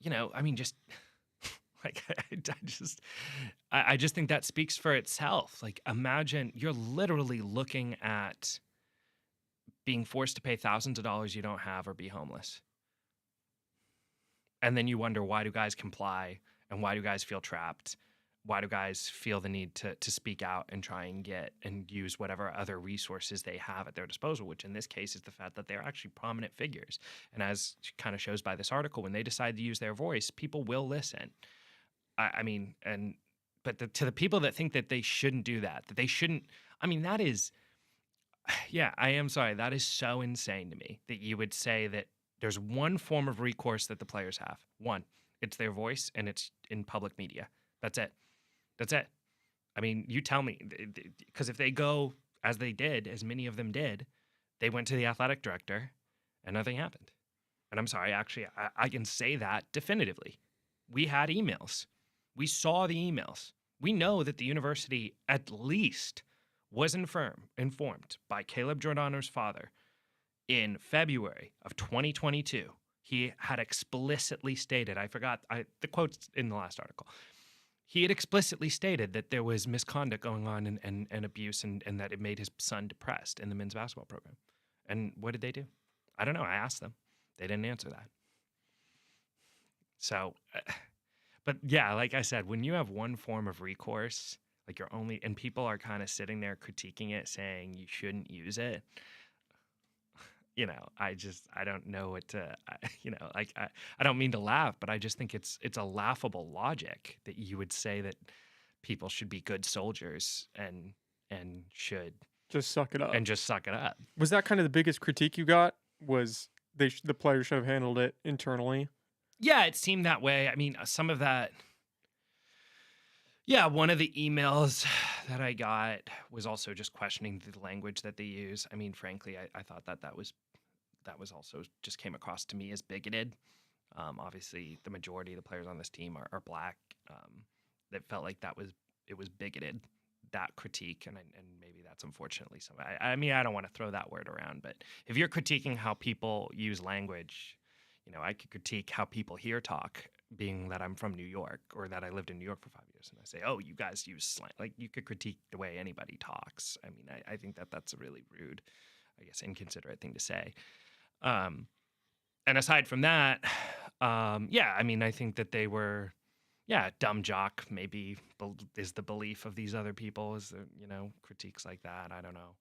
I mean, just like I just think that speaks for itself. Like imagine you're literally looking at being forced to pay thousands of dollars you don't have or be homeless. And then you wonder, why do guys comply and why do guys feel trapped? Why do guys feel the need to speak out and try and get and use whatever other resources they have at their disposal, which in this case is the fact that they're actually prominent figures. And as kind of shows by this article, when they decide to use their voice, people will listen. I mean, but to the people that think that they shouldn't do that they shouldn't, I mean, that is, yeah, I am sorry. That is so insane to me that you would say that there's one form of recourse that the players have. One, it's their voice and it's in public media. That's it. That's it. I mean, you tell me, because if they go as they did, as many of them did, they went to the athletic director and nothing happened. And I'm sorry, actually, I can say that definitively. We had emails. We saw the emails. We know that the university at least was informed by Caleb Giordano's father in February of 2022. He had explicitly stated, I forgot the quote's in the last article. He had explicitly stated that there was misconduct going on and abuse and that it made his son depressed in the men's basketball program. And what did they do? I don't know. I asked them. They didn't answer that. So, but yeah, like I said, when you have one form of recourse, like you're only, and people are kind of sitting there critiquing it, saying you shouldn't use it. I don't know what to, I don't mean to laugh, but I just think it's a laughable logic that you would say that people should be good soldiers and should Just suck it up. and just suck it up. Was that kind of the biggest critique you got? Was the players should have handled it internally? Yeah, it seemed that way. I mean, some of that. Yeah, one of the emails that I got was also just questioning the language that they use. I mean, frankly, I thought that was also just came across to me as bigoted. Obviously, the majority of the players on this team are black. That felt like it was bigoted that critique, and maybe that's unfortunately some. I mean, I don't want to throw that word around, but if you're critiquing how people use language, I could critique how people here talk, being that I'm from New York or that I lived in New York for 5 years, and I say, oh, you guys use slang. Like, you could critique the way anybody talks. I mean, I think that that's a really rude, I guess, inconsiderate thing to say. Um, and aside from that, yeah, I mean, I think that they were, yeah, dumb jock maybe is the belief of these other people, is there, critiques like that. I don't know.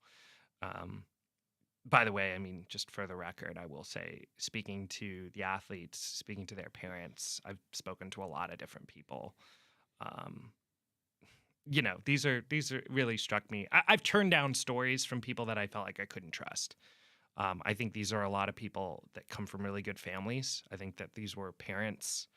Um, by the way, I mean, just for the record, I will say, speaking to the athletes, speaking to their parents, I've spoken to a lot of different people. Um, these are really struck me. I've turned down stories from people that I felt like I couldn't trust. I think these are a lot of people that come from really good families. I think that these were parents.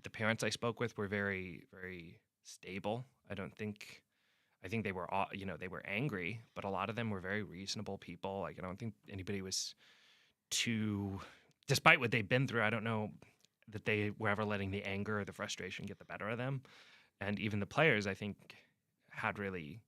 The parents I spoke with were very, very stable. I think they were all, they were angry, but a lot of them were very reasonable people. Like, I don't think anybody was too, despite what they've been through, I don't know that they were ever letting the anger or the frustration get the better of them. And even the players, I think, had really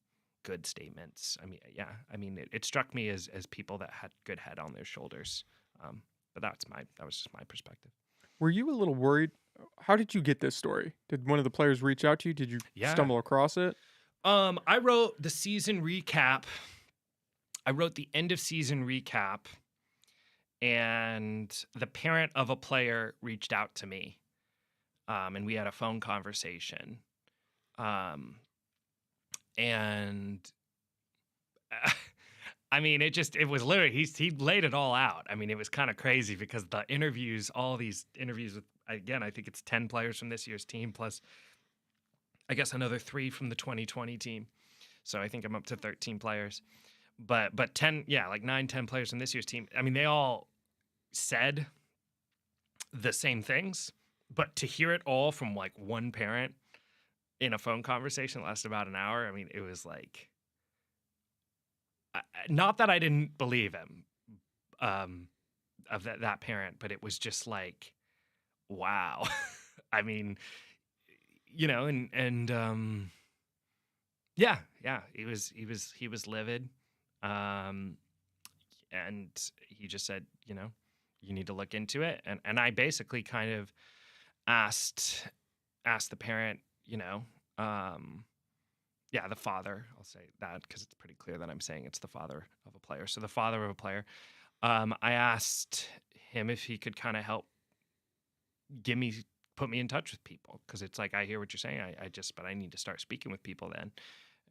good statements. I mean, yeah, I mean, it struck me as people that had good head on their shoulders. But that was just my perspective. Were you a little worried? How did you get this story? Did one of the players reach out to you? Did you Yeah. stumble across it? I wrote the season recap. I wrote the end of season recap, and the parent of a player reached out to me, and we had a phone conversation. And I mean, it was literally, he laid it all out. I mean, it was kind of crazy because the interviews, all these interviews with, again, I think it's 10 players from this year's team, plus I guess another 3 from the 2020 team. So I think I'm up to 13 players. But 10, yeah, like 9, 10 players from this year's team. I mean, they all said the same things, but to hear it all from like one parent in a phone conversation that lasted about an hour, I mean, it was like, not that I didn't believe him, of that parent, but it was just like, wow. I mean, and yeah, he was livid. Um, and he just said, you need to look into it. And I basically kind of asked the parent, yeah, the father, I'll say that because it's pretty clear that I'm saying it's the father of a player. So the father of a player, I asked him if he could kind of help put me in touch with people, because it's like, I hear what you're saying. But I need to start speaking with people then.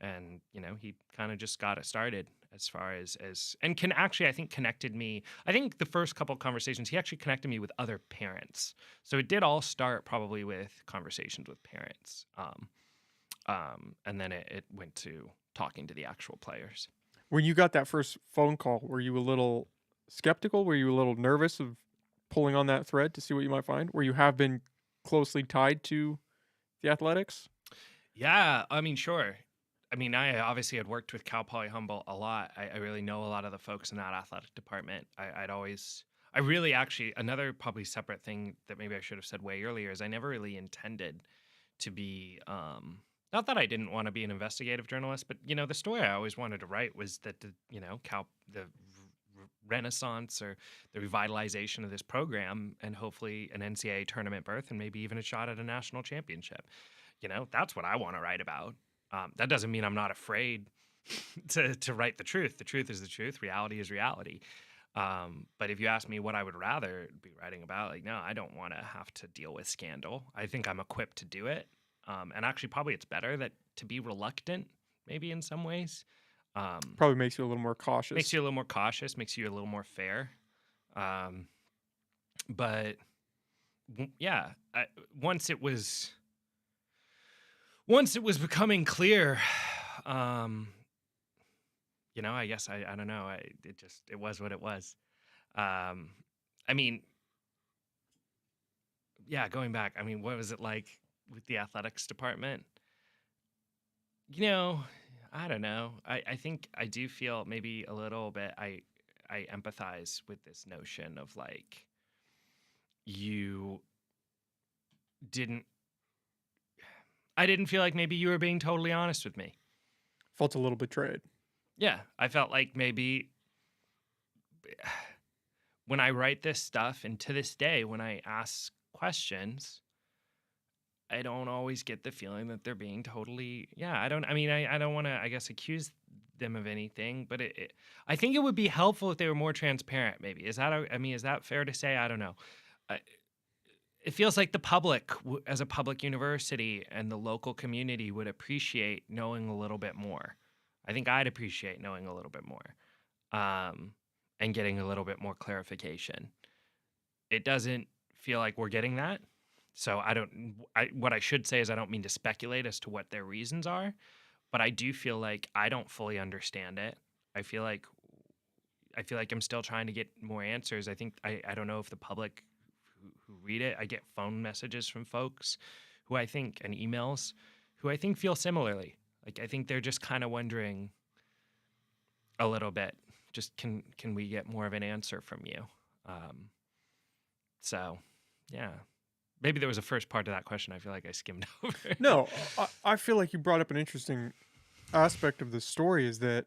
And, he kind of just got it started as far as, and can actually, I think, connected me. I think the first couple of conversations, he actually connected me with other parents. So it did all start probably with conversations with parents. And then it went to talking to the actual players. When you got that first phone call, were you a little skeptical? Were you a little nervous of pulling on that thread to see what you might find? Where you have been closely tied to the Athletics? Yeah, I mean, sure. I mean, I obviously had worked with Cal Poly Humboldt a lot. I really know a lot of the folks in that athletic department. I really actually, another probably separate thing that maybe I should have said way earlier is I never really intended to be, not that I didn't want to be an investigative journalist, but, the story I always wanted to write was that, the renaissance or the revitalization of this program, and hopefully an NCAA tournament berth and maybe even a shot at a national championship. That's what I want to write about. That doesn't mean I'm not afraid to write the truth. The truth is the truth. Reality is reality. But if you ask me what I would rather be writing about, like, no, I don't want to have to deal with scandal. I think I'm equipped to do it. And actually, probably it's better to be reluctant, maybe in some ways. Probably makes you a little more cautious. Makes you a little more cautious, makes you a little more fair. But yeah, once it was becoming clear, I guess I don't know. It was what it was. I mean, yeah, going back, I mean, what was it like with the athletics department? I don't know. I think I do feel maybe a little bit, I empathize with this notion of like, you didn't I didn't feel like maybe you were being totally honest with me. Felt a little betrayed. Yeah, I felt like maybe when I write this stuff, and to this day, when I ask questions, I don't always get the feeling that they're being totally, yeah, I mean, I don't want to, I guess, accuse them of anything, but I think it would be helpful if they were more transparent, maybe. I mean, is that fair to say? I don't know. I, it feels like the public, as a public university and the local community, would appreciate knowing a little bit more. I think I'd appreciate knowing a little bit more, and getting a little bit more clarification. It doesn't feel like we're getting that. So what I should say is I don't mean to speculate as to what their reasons are, but I do feel like I don't fully understand it. I feel like I'm still trying to get more answers. I think I don't know if the public who read it, I get phone messages from folks who I think, and emails, who I think feel similarly. Like, I think they're just kind of wondering a little bit, just can we get more of an answer from you? So yeah, maybe there was a first part to that question I feel like I skimmed over. No, I feel like you brought up an interesting aspect of the story is that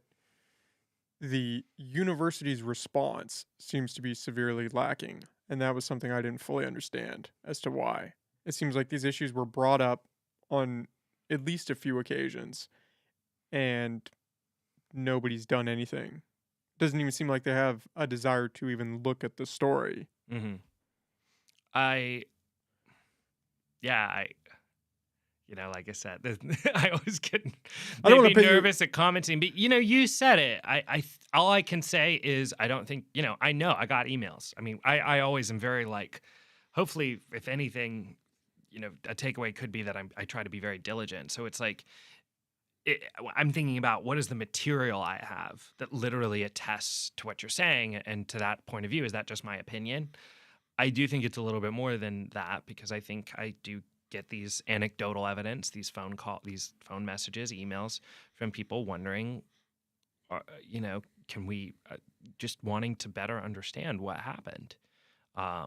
the university's response seems to be severely lacking. And that was something I didn't fully understand as to why. It seems like these issues were brought up on at least a few occasions and nobody's done anything. Doesn't even seem like they have a desire to even look at the story. Mm-hmm. I like I said, I always get I don't want to pay nervous at commenting, but you said it. All I can say is I don't think, I know I got emails. I mean, I always am very like, hopefully, if anything, a takeaway could be that I try to be very diligent. So it's like, I'm thinking about what is the material I have that literally attests to what you're saying, and to that point of view, is that just my opinion? I do think it's a little bit more than that, because I think I do get these anecdotal evidence, these phone messages, emails from people wondering, can we just wanting to better understand what happened. I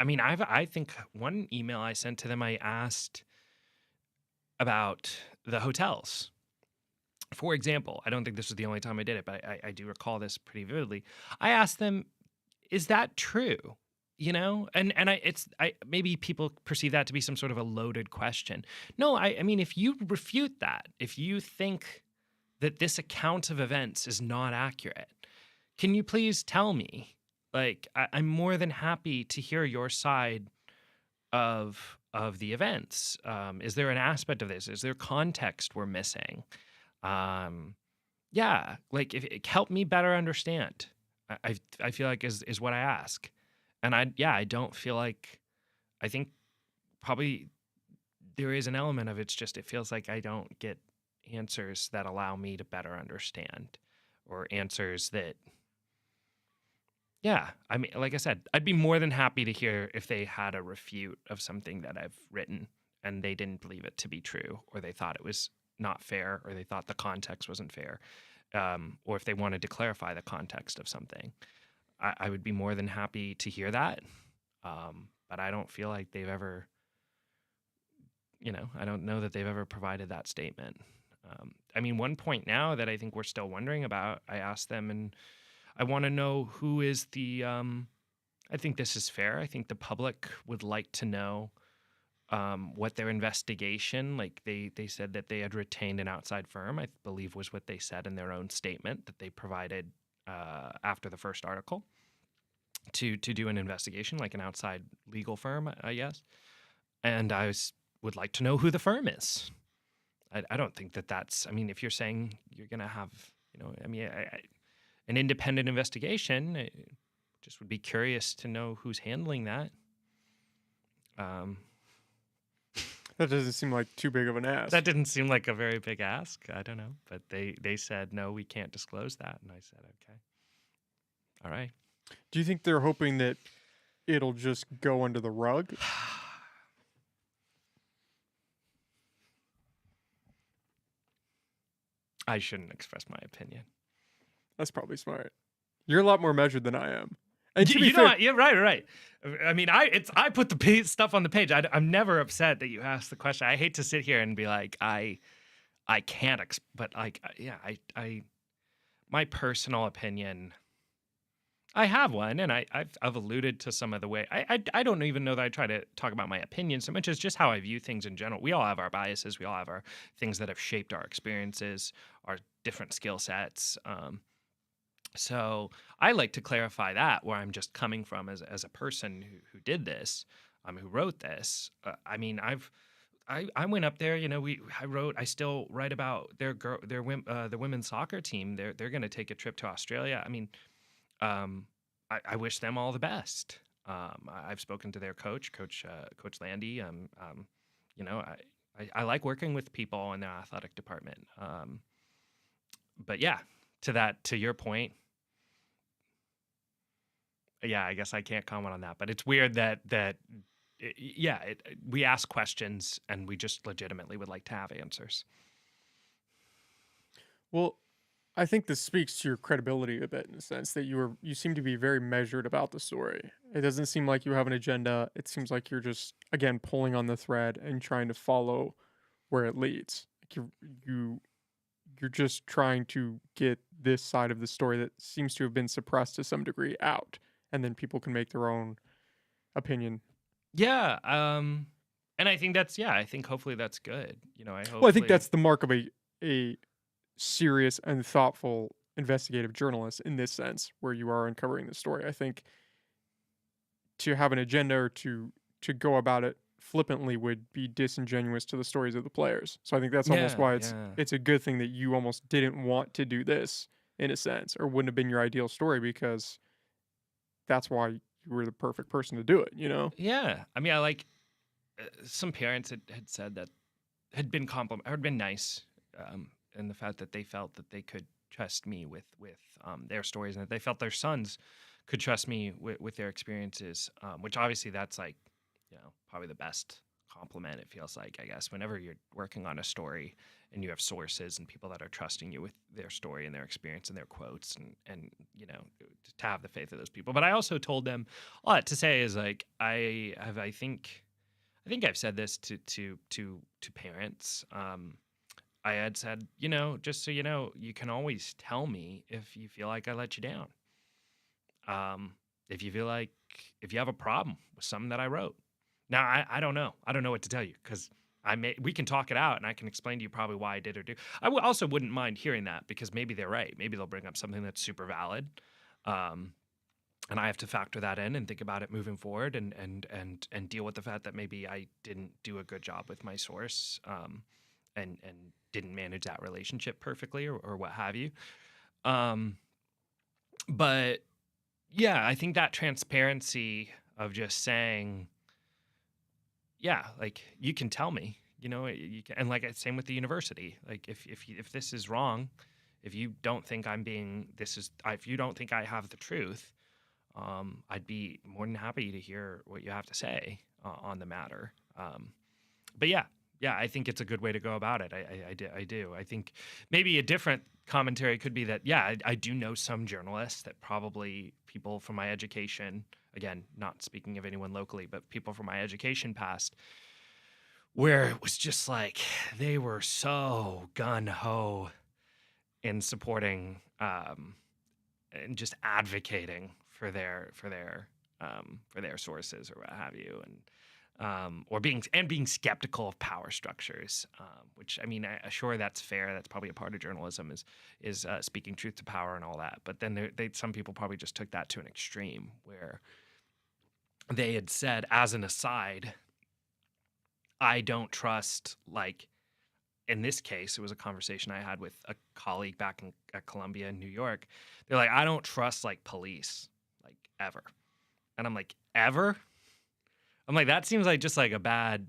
mean, I think one email I sent to them, I asked about the hotels. For example, I don't think this was the only time I did it, but I do recall this pretty vividly. I asked them, is that true? And I maybe people perceive that to be some sort of a loaded question. No, I mean, if you refute that, if you think that this account of events is not accurate, can you please tell me? Like, I'm more than happy to hear your side of the events. Is there an aspect of this? Is there context we're missing? Yeah, like, if it help me better understand. I feel like is what I ask. And I don't feel like, I think probably there is an element of it's just, it feels like I don't get answers that allow me to better understand, or answers that, yeah, I mean, like I said, I'd be more than happy to hear if they had a refute of something that I've written and they didn't believe it to be true, or they thought it was not fair, or they thought the context wasn't fair, or if they wanted to clarify the context of something. I would be more than happy to hear that, but I don't feel like they've ever, I don't know that they've ever provided that statement. I mean, one point now that I think we're still wondering about, I asked them, and I want to know who is the, I think this is fair. I think the public would like to know what their investigation, like they said that they had retained an outside firm, I believe was what they said in their own statement that they provided after the first article, to do an investigation, like an outside legal firm, I guess. And would like to know who the firm is. I don't think that's, I mean, if you're saying you're going to have, I mean, an independent investigation, I just would be curious to know who's handling that. That doesn't seem like too big of an ask. That didn't seem like a very big ask. I don't know. But they said, no, we can't disclose that. And I said, okay. All right. Do you think they're hoping that it'll just go under the rug? I shouldn't express my opinion. That's probably smart. You're a lot more measured than I am. And to be you know fair, what? Yeah, right. I mean, I put the stuff on the page. I'm never upset that you asked the question. I hate to sit here and be like, I I can't, but like, yeah, my personal opinion, I have one, and I've alluded to some of the way I don't even know that I try to talk about my opinion so much as just how I view things in general. We all have our biases. We all have our things that have shaped our experiences, our different skill sets. So I like to clarify that where I'm just coming from as a person who did this, who wrote this. I mean, I went up there. You know, I still write about the women's soccer team. They're going to take a trip to Australia. I mean, I wish them all the best. I've spoken to their Coach Landy. You know, I like working with people in the athletic department. But yeah, to your point, yeah, I guess I can't comment on that. But it's weird yeah, we ask questions and we just legitimately would like to have answers. Well, I think this speaks to your credibility a bit in the sense that you seem to be very measured about the story. It doesn't seem like you have an agenda. It seems like you're just again pulling on the thread and trying to follow where it leads. Like you you're just trying to get this side of the story that seems to have been suppressed to some degree out, and then people can make their own opinion. Yeah, and I think I think hopefully that's good. You know, I Well, I think hopefully that's the mark of a serious and thoughtful investigative journalist in this sense, where you are uncovering the story. I think to have an agenda or to go about it flippantly would be disingenuous to the stories of the players. So I think that's almost yeah, why yeah. it's a good thing that you almost didn't want to do this in a sense, or wouldn't have been your ideal story because that's why you were the perfect person to do it, you know? Yeah. I mean, I like some parents had said that had been nice, in the fact that they felt that they could trust me with their stories and that they felt their sons could trust me with their experiences, which obviously that's like, you know, probably the best compliment. It feels like, I guess, whenever you're working on a story and you have sources and people that are trusting you with their story and their experience and their quotes and you know, to have the faith of those people. But I also told them a lot to say is like I think I've said this to parents. I had said, you know, just so you know, you can always tell me if you feel like I let you down. If you feel like if you have a problem with something that I wrote. Now I don't know. I don't know what to tell you because we can talk it out and I can explain to you probably why I did or do. Also wouldn't mind hearing that because maybe they're right. Maybe they'll bring up something that's super valid. Um, and I have to factor that in and think about it moving forward and deal with the fact that maybe I didn't do a good job with my source, and didn't manage that relationship perfectly or what have you. Um, but yeah, I think that transparency of just saying, yeah, like you can tell me, you know, you can, and like same with the university. Like if this is wrong, if you don't think if you don't think I have the truth, I'd be more than happy to hear what you have to say on the matter. But yeah, I think it's a good way to go about it. I do. I think maybe a different commentary could be that, yeah, I do know some journalists that probably people from my education, again, not speaking of anyone locally, but people from my education past, where it was just like they were so gun ho in supporting and just advocating for their sources or what have you, and or being skeptical of power structures, which I mean, sure that's fair. That's probably a part of journalism is speaking truth to power and all that. But then some people probably just took that to an extreme where they had said, as an aside, I don't trust like in this case, it was a conversation I had with a colleague back at Columbia in New York. They're like, I don't trust like police, like ever. And I'm like, ever? I'm like, that seems like just like a bad,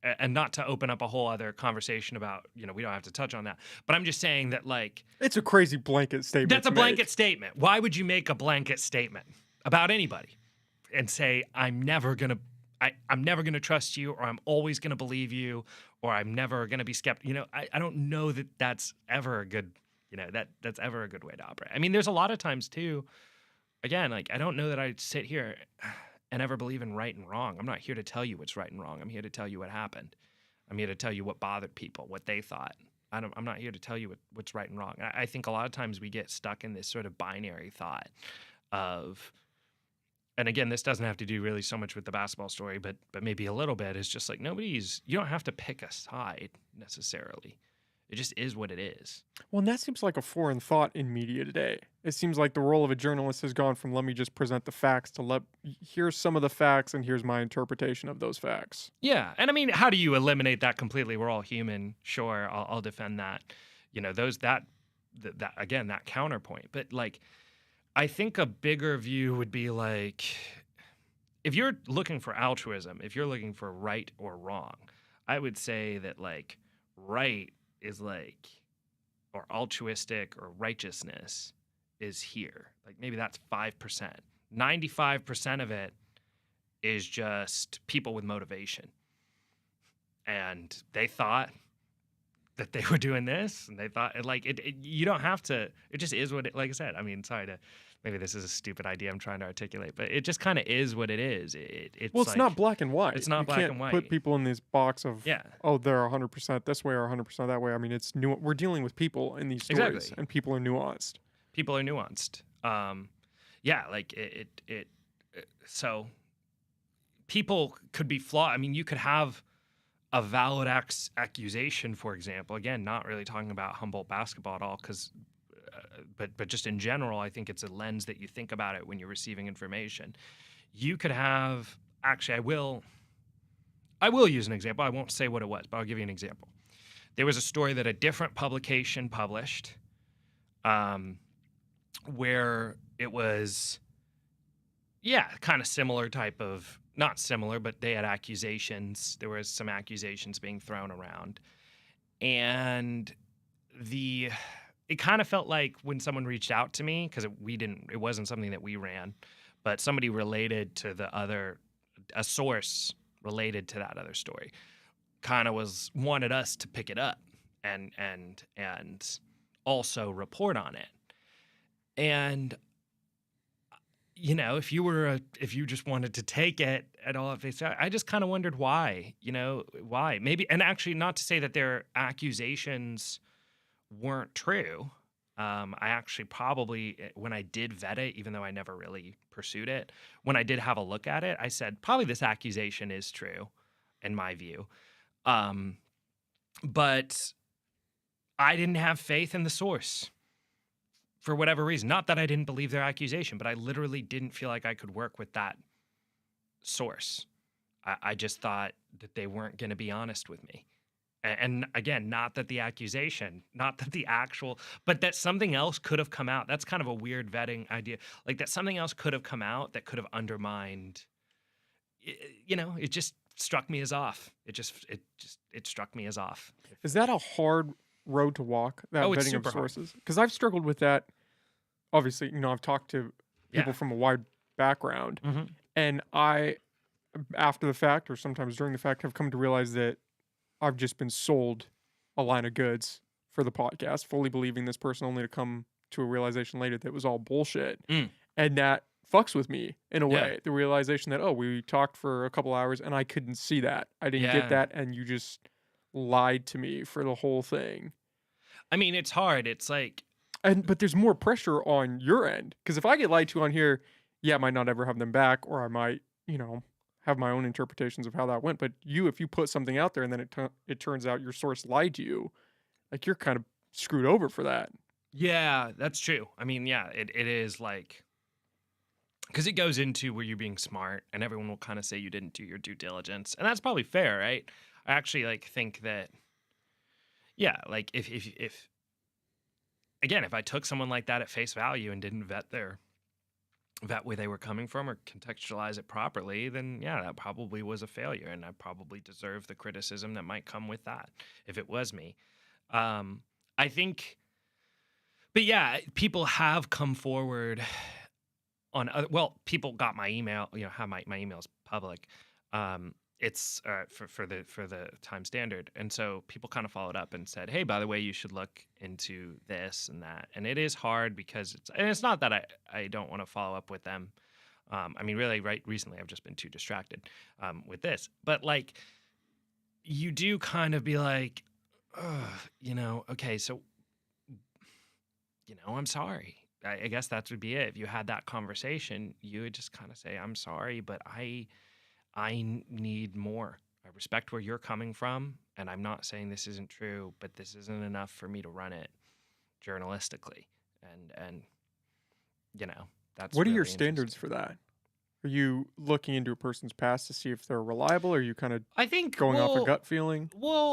and not to open up a whole other conversation about, you know, we don't have to touch on that. But I'm just saying that like, It's a crazy blanket statement that's a to blanket make. statement. Why would you make a blanket statement about anybody and say, I'm never gonna trust you, or I'm always gonna believe you, or I'm never gonna be skeptical. You know, I don't know that that's ever a good, you know, that's ever a good way to operate. I mean, there's a lot of times too. Again, like I don't know that I sit here and ever believe in right and wrong. I'm not here to tell you what's right and wrong. I'm here to tell you what happened. I'm here to tell you what bothered people, what they thought. I'm not here to tell you what's right and wrong. I think a lot of times we get stuck in this sort of binary thought of, and again, this doesn't have to do really so much with the basketball story, but maybe a little bit. It's just like you don't have to pick a side necessarily. It just is what it is. Well, and that seems like a foreign thought in media today. It seems like the role of a journalist has gone from let me just present the facts to here's some of the facts and here's my interpretation of those facts. Yeah, and I mean, how do you eliminate that completely? We're all human. Sure, I'll defend that. Those that again, that counterpoint. But like, I think a bigger view would be like, if you're looking for altruism, if you're looking for right or wrong, I would say that like right is like, or altruistic or righteousness is here. Like maybe that's 5%. 95% of it is just people with motivation. And they thought that they were doing this, and they thought like you don't have to. It just is what it. Like I said, I mean, sorry to. Maybe this is a stupid idea I'm trying to articulate, but it just kind of is what it is. It's well, it's like, not black and white. It's not you black can't and white. Put people in this box of Yeah. Oh, they're 100% this way or 100% that way. I mean, it's new. We're dealing with people in these stories, Exactly. and people are nuanced. People are nuanced. Yeah, like it. So people could be flawed. I mean, you could have a valid accusation, for example. Again, not really talking about Humboldt basketball at all, because, but just in general, I think it's a lens that you think about it when you're receiving information. You could have, actually, I will use an example. I won't say what it was, but I'll give you an example. There was a story that a different publication published, where it was, yeah, kind of similar type of, not similar, but they had accusations. There was some accusations being thrown around. And it kind of felt like when someone reached out to me, because it wasn't something that we ran, but somebody related to a source related to that other story, kind of wanted us to pick it up and also report on it. And if you just wanted to take it at all at face value, I just kind of wondered why. Why? Maybe, and actually, not to say that their accusations weren't true. I actually probably, when I did vet it, even though I never really pursued it, when I did have a look at it, I said probably this accusation is true, in my view. But I didn't have faith in the source. For whatever reason. Not that I didn't believe their accusation, but I literally didn't feel like I could work with that source. I just thought that they weren't going to be honest with me. And again, not that the accusation, not that the actual, but that something else could have come out. That's kind of a weird vetting idea. Like that something else could have come out that could have undermined, it just struck me as off. It struck me as off. Is that a hard road to walk, that it's vetting of super hard. sources? Because I've struggled with that. Obviously, I've talked to people from a wide background, and I, after the fact or sometimes during the fact, have come to realize that I've just been sold a line of goods for the podcast, fully believing this person, only to come to a realization later that it was all bullshit. And that fucks with me in a way. The realization that, we talked for a couple hours and I couldn't see that. I didn't get that, and you just lied to me for the whole thing. I mean, it's hard. It's like, but there's more pressure on your end, because if I get lied to on here, I might not ever have them back, or I might, have my own interpretations of how that went. But if you put something out there and then it turns out your source lied to you, like you're kind of screwed over for that. Yeah, that's true. I mean, yeah, it is like, because it goes into where you're being smart, and everyone will kind of say you didn't do your due diligence, and that's probably fair, right? I actually think that, like if again, if I took someone like that at face value and didn't vet where they were coming from or contextualize it properly, then that probably was a failure, and I probably deserve the criticism that might come with that if it was me. I think, but people have come forward on other, people got my email, how my email's public. It's for the Time Standard, and so people kind of followed up and said, hey, by the way, you should look into this and that. And it is hard because it's not that I don't want to follow up with them. I mean, really, right recently I've just been too distracted with this, but like you do kind of be like, ugh, okay, so, I'm sorry. I guess that would be it. If you had that conversation, you would just kind of say, I'm sorry, but need more. I respect where you're coming from, and I'm not saying this isn't true, but this isn't enough for me to run it journalistically. And you know, that's What are your really standards interesting. for that? Are you looking into a person's past to see if they're reliable? Or are you kind of I think going off a well, gut feeling?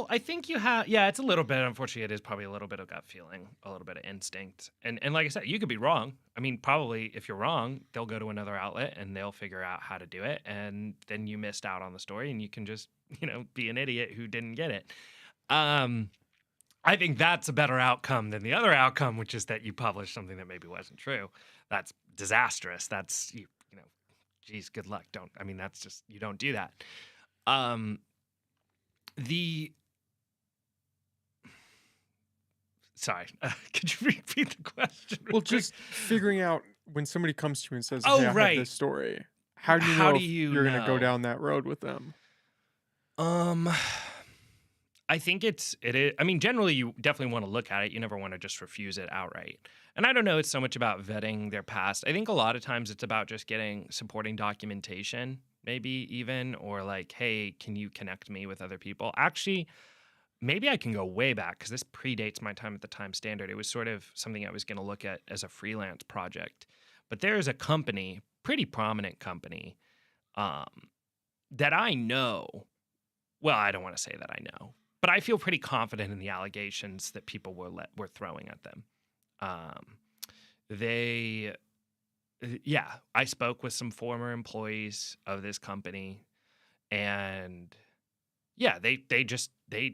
I think you have, yeah, it's a little bit, unfortunately, it is probably a little bit of gut feeling, a little bit of instinct. And like I said, you could be wrong. I mean, probably if you're wrong, they'll go to another outlet and they'll figure out how to do it. And then you missed out on the story and you can just, be an idiot who didn't get it. Um, I think that's a better outcome than the other outcome, which is that you published something that maybe wasn't true. That's disastrous. That's, geez, good luck. I mean, that's just, you don't do that. Um, the Sorry, could you repeat the question real Well, quick? just figuring out when somebody comes to you and says, "Hey, Oh, I have right. this story." How do you How know do if you you're gonna go know? down that road with them? Um, I think it is. I mean, generally, you definitely want to look at it. You never want to just refuse it outright. And I don't know. It's so much about vetting their past. I think a lot of times it's about just getting supporting documentation, maybe even, or like, hey, can you connect me with other people? Actually, maybe I can go way back because this predates my time at the Time Standard. It was sort of something I was going to look at as a freelance project. But there is a company, pretty prominent company, um, that I know. Well, I don't want to say that I know, but I feel pretty confident in the allegations that people were throwing at them. Um, they, yeah, I spoke with some former employees of this company, and yeah, they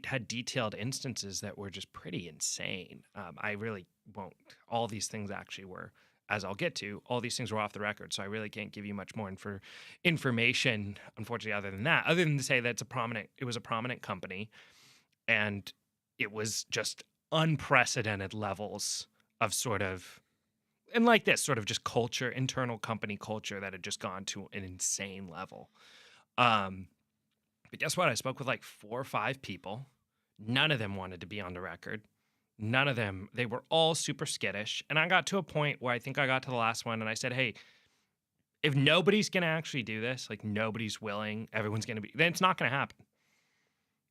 had detailed instances that were just pretty insane. I really won't. All these things actually were, as I'll get to. All these things were off the record, so I really can't give you much more information, unfortunately, other than that. Other than to say that it was a prominent company, and it was just unprecedented levels of sort of, and like this sort of just culture, internal company culture that had just gone to an insane level. Um, but guess what? I spoke with like 4 or 5 people. None of them wanted to be on the record. None of them, they were all super skittish. And I got to a point where I think I got to the last one and I said, hey, if nobody's going to actually do this, like nobody's willing, everyone's going to be, then it's not going to happen.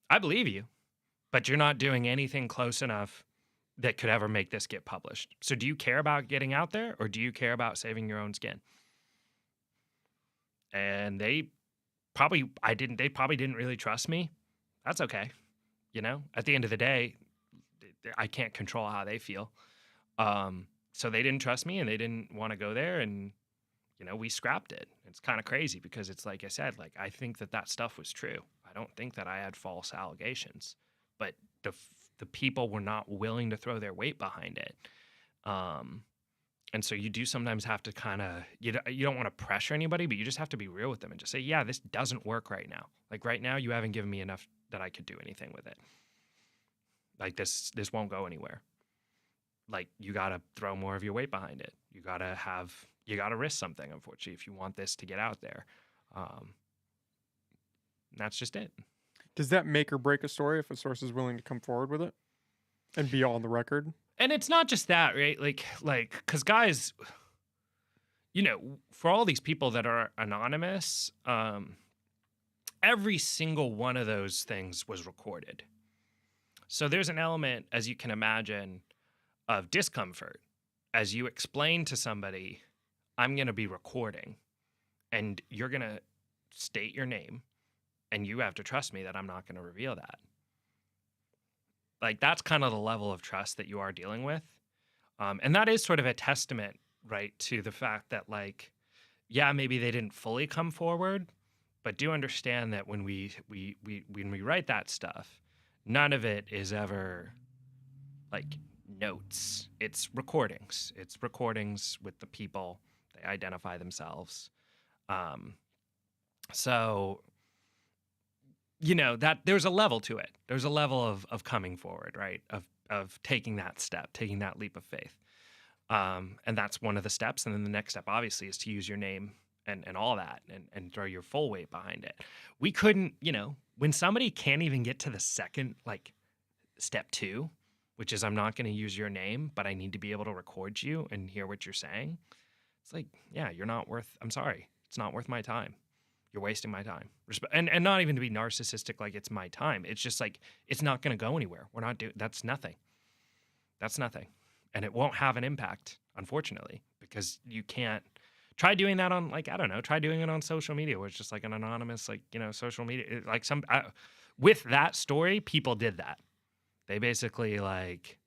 I believe you, but you're not doing anything close enough that could ever make this get published. So do you care about getting out there or do you care about saving your own skin? And they probably didn't really trust me. That's okay. At the end of the day, I can't control how they feel. So they didn't trust me and they didn't want to go there. And, we scrapped it. It's kind of crazy because it's like I said, like, I think that stuff was true. I don't think that I had false allegations, but the people were not willing to throw their weight behind it. Um, and so you do sometimes have to kind of, you don't want to pressure anybody, but you just have to be real with them and just say, yeah, this doesn't work right now. Like right now, you haven't given me enough that I could do anything with it. Like this won't go anywhere. Like you got to throw more of your weight behind it. You got to risk something, unfortunately, if you want this to get out there. Um, that's just it. Does that make or break a story if a source is willing to come forward with it and be on the record? And it's not just that, right? Cause guys, for all these people that are anonymous, every single one of those things was recorded. So there's an element, as you can imagine, of discomfort as you explain to somebody, I'm going to be recording and you're going to state your name and you have to trust me that I'm not going to reveal that. Like that's kind of the level of trust that you are dealing with. And that is sort of a testament, right, to the fact that like, yeah, maybe they didn't fully come forward, but do understand that when we write that stuff, none of it is ever like notes. It's recordings. It's recordings with the people. They identify themselves. Um, so that there's a level to it. There's a level of coming forward, right? Of taking that step, taking that leap of faith. And that's one of the steps. And then the next step, obviously, is to use your name and all that and throw your full weight behind it. We couldn't, when somebody can't even get to the second, like step two, which is I'm not going to use your name, but I need to be able to record you and hear what you're saying. It's like, yeah, you're not worth, I'm sorry. It's not worth my time. You're wasting my time. And not even to be narcissistic, like it's my time. It's just like, it's not going to go anywhere. We're not doing, that's nothing. That's nothing. And it won't have an impact, unfortunately, because you can't try doing that on, like, I don't know, try doing it on social media where it's just like an anonymous, like, social media. Like with that story, people did that. They basically like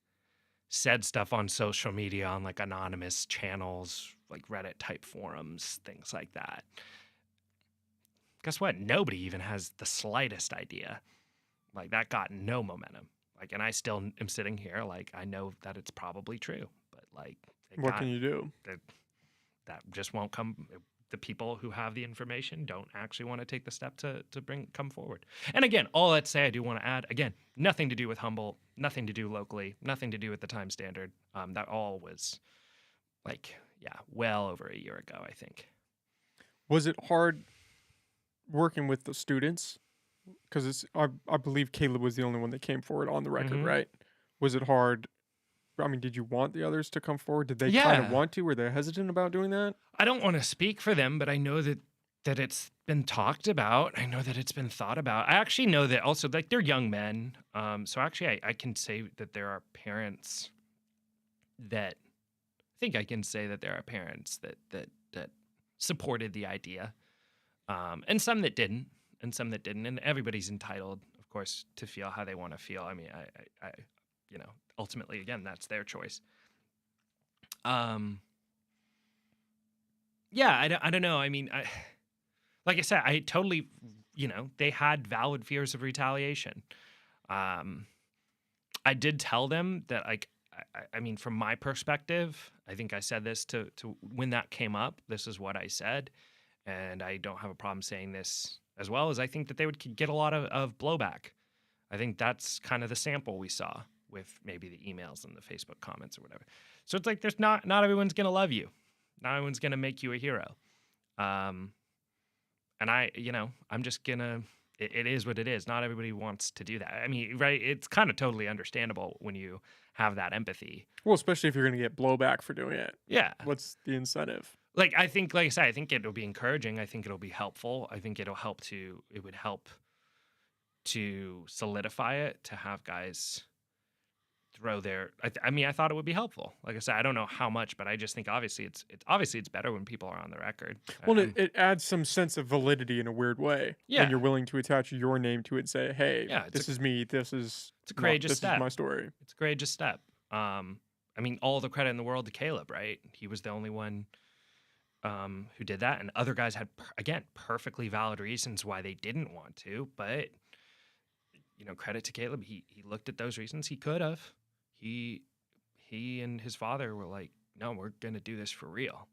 said stuff on social media on like anonymous channels, like Reddit type forums, things like that. Guess what? Nobody even has the slightest idea. Like that got no momentum. Like, and I still am sitting here like I know that it's probably true, but like What can you do? that just won't come. The people who have the information don't actually want to take the step to come forward. And again, all that say, I do want to add, again, nothing to do with Humboldt, nothing to do locally, nothing to do with the time standard. That all was like, yeah, well over a year ago, I think. Was it hard working with the students? Because I believe Caleb was the only one that came forward on the record, Mm-hmm. right? Was it hard? I mean, did you want the others to come forward? Did they kind of Yeah. want to? Were they hesitant about doing that? I don't want to speak for them, but I know that it's been talked about. I know that it's been thought about. I actually know that also, like, they're young men. So actually, I can say that there are parents that I think I can say that there are parents that supported the idea, and some that didn't, and everybody's entitled, of course, to feel how they want to feel. I mean, I ultimately, again, that's their choice. Yeah, I don't know. I mean, like I said, I totally, they had valid fears of retaliation. I did tell them that, like, I mean, from my perspective, I think I said this to when that came up. This is what I said, and I don't have a problem saying this as well. As I think that they would get a lot of blowback. I think that's kind of the sample we saw with maybe the emails and the Facebook comments or whatever. So it's like there's not everyone's gonna love you. Not everyone's gonna make you a hero. And I'm just gonna. It is what it is. Not everybody wants to do that. I mean, right? It's kind of totally understandable when you have that empathy. Well, especially if you're going to get blowback for doing it. Yeah. What's the incentive? Like I think, like I said, I think it'll be encouraging. I think it'll be helpful. I think it would help to solidify it, to have guys throw their. I mean, I thought it would be helpful. Like I said, I don't know how much, but I just think obviously it's better when people are on the record. Well, it adds some sense of validity in a weird way. Yeah. When you're willing to attach your name to it and say, hey, Yeah, this is me. It's a courageous step. This is my story. It's a courageous step. I mean, all the credit in the world to Caleb, right? He was the only one who did that, and other guys had again perfectly valid reasons why they didn't want to, but credit to Caleb. He looked at those reasons. He could have. He and his father were like, no, we're gonna do this for real.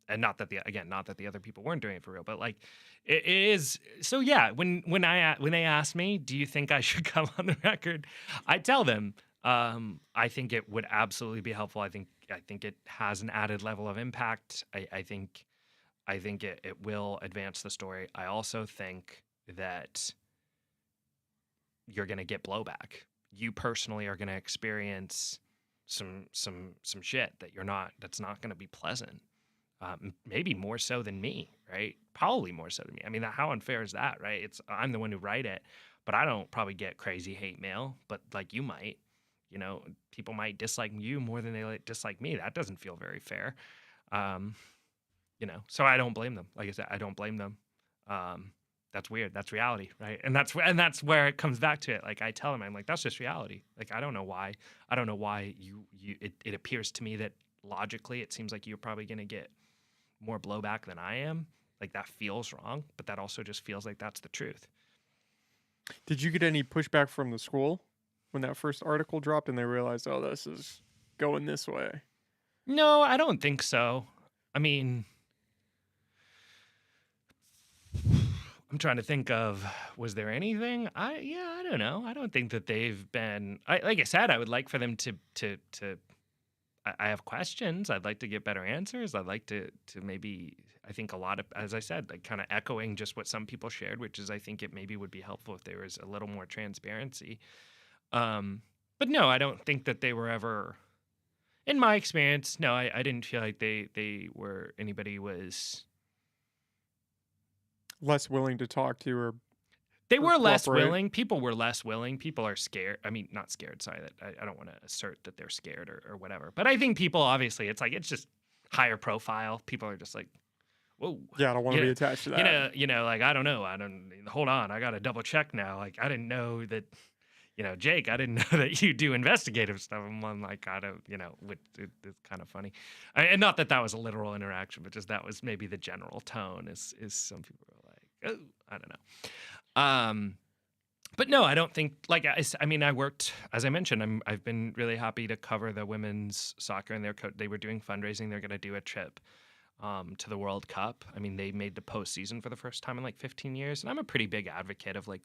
And not that the other people weren't doing it for real, but like it is. So yeah, when they ask me, do you think I should come on the record? I tell them, I think it would absolutely be helpful. I think it has an added level of impact. I think it will advance the story. I also think that you're going to get blowback. You personally are going to experience some shit that's not going to be pleasant. Maybe more so than me, right? Probably more so than me. I mean, how unfair is that, right? I'm the one who write it, but I don't probably get crazy hate mail, but like you might. People might dislike you more than they dislike me. That doesn't feel very fair. So I don't blame them. Like I said, I don't blame them. That's weird. That's reality, right? And that's where it comes back to it. Like I tell them, I'm like, that's just reality. Like I don't know why it appears to me that logically it seems like you're probably going to get more blowback than I am. Like that feels wrong, but that also just feels like that's the truth. Did you get any pushback from the school when that first article dropped and they realized, oh, this is going this way? No, I don't think so. I mean, I'm trying to think of, was there anything? I don't know. I don't think that they've been. Like I said, I would like for them to. I have questions. I'd like to get better answers. I'd like to maybe, I think a lot of, as I said, like kind of echoing just what some people shared, which is I think it maybe would be helpful if there was a little more transparency. Um, but no, I don't think that they were ever, in my experience, no, I didn't feel like they were, anybody was, Less willing to talk to they or were less cooperate. willing. People were less willing. People are scared. I mean, not scared. Sorry, that I don't want to assert that they're scared or whatever. But I think people, obviously, it's like it's just higher profile. People are just like, whoa, Yeah, I don't want to be attached to that. like I don't know. I don't. Hold on, I got to double check now. Like I didn't know that. Jake, I didn't know that you do investigative stuff. I'm like, I don't, it's kind of funny. And not that that was a literal interaction, but just that was maybe the general tone is some people are like, oh, I don't know. But no, I don't think like I mean I worked, as I mentioned, I've been really happy to cover the women's soccer and they were doing fundraising. They're going to do a trip to the World Cup. I mean, they made the postseason for the first time in like 15 years, and I'm a pretty big advocate of like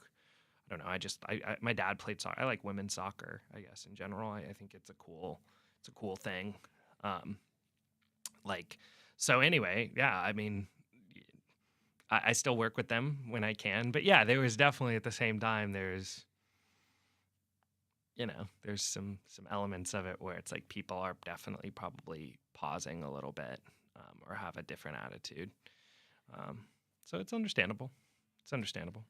I don't know. My dad played soccer. I like women's soccer, I guess in general. I think it's a cool thing. Um, like so anyway, yeah. I mean, I still work with them when I can, but yeah, there was definitely at the same time there's some elements of it where it's like people are definitely probably pausing a little bit or have a different attitude. Um, so it's understandable. It's understandable.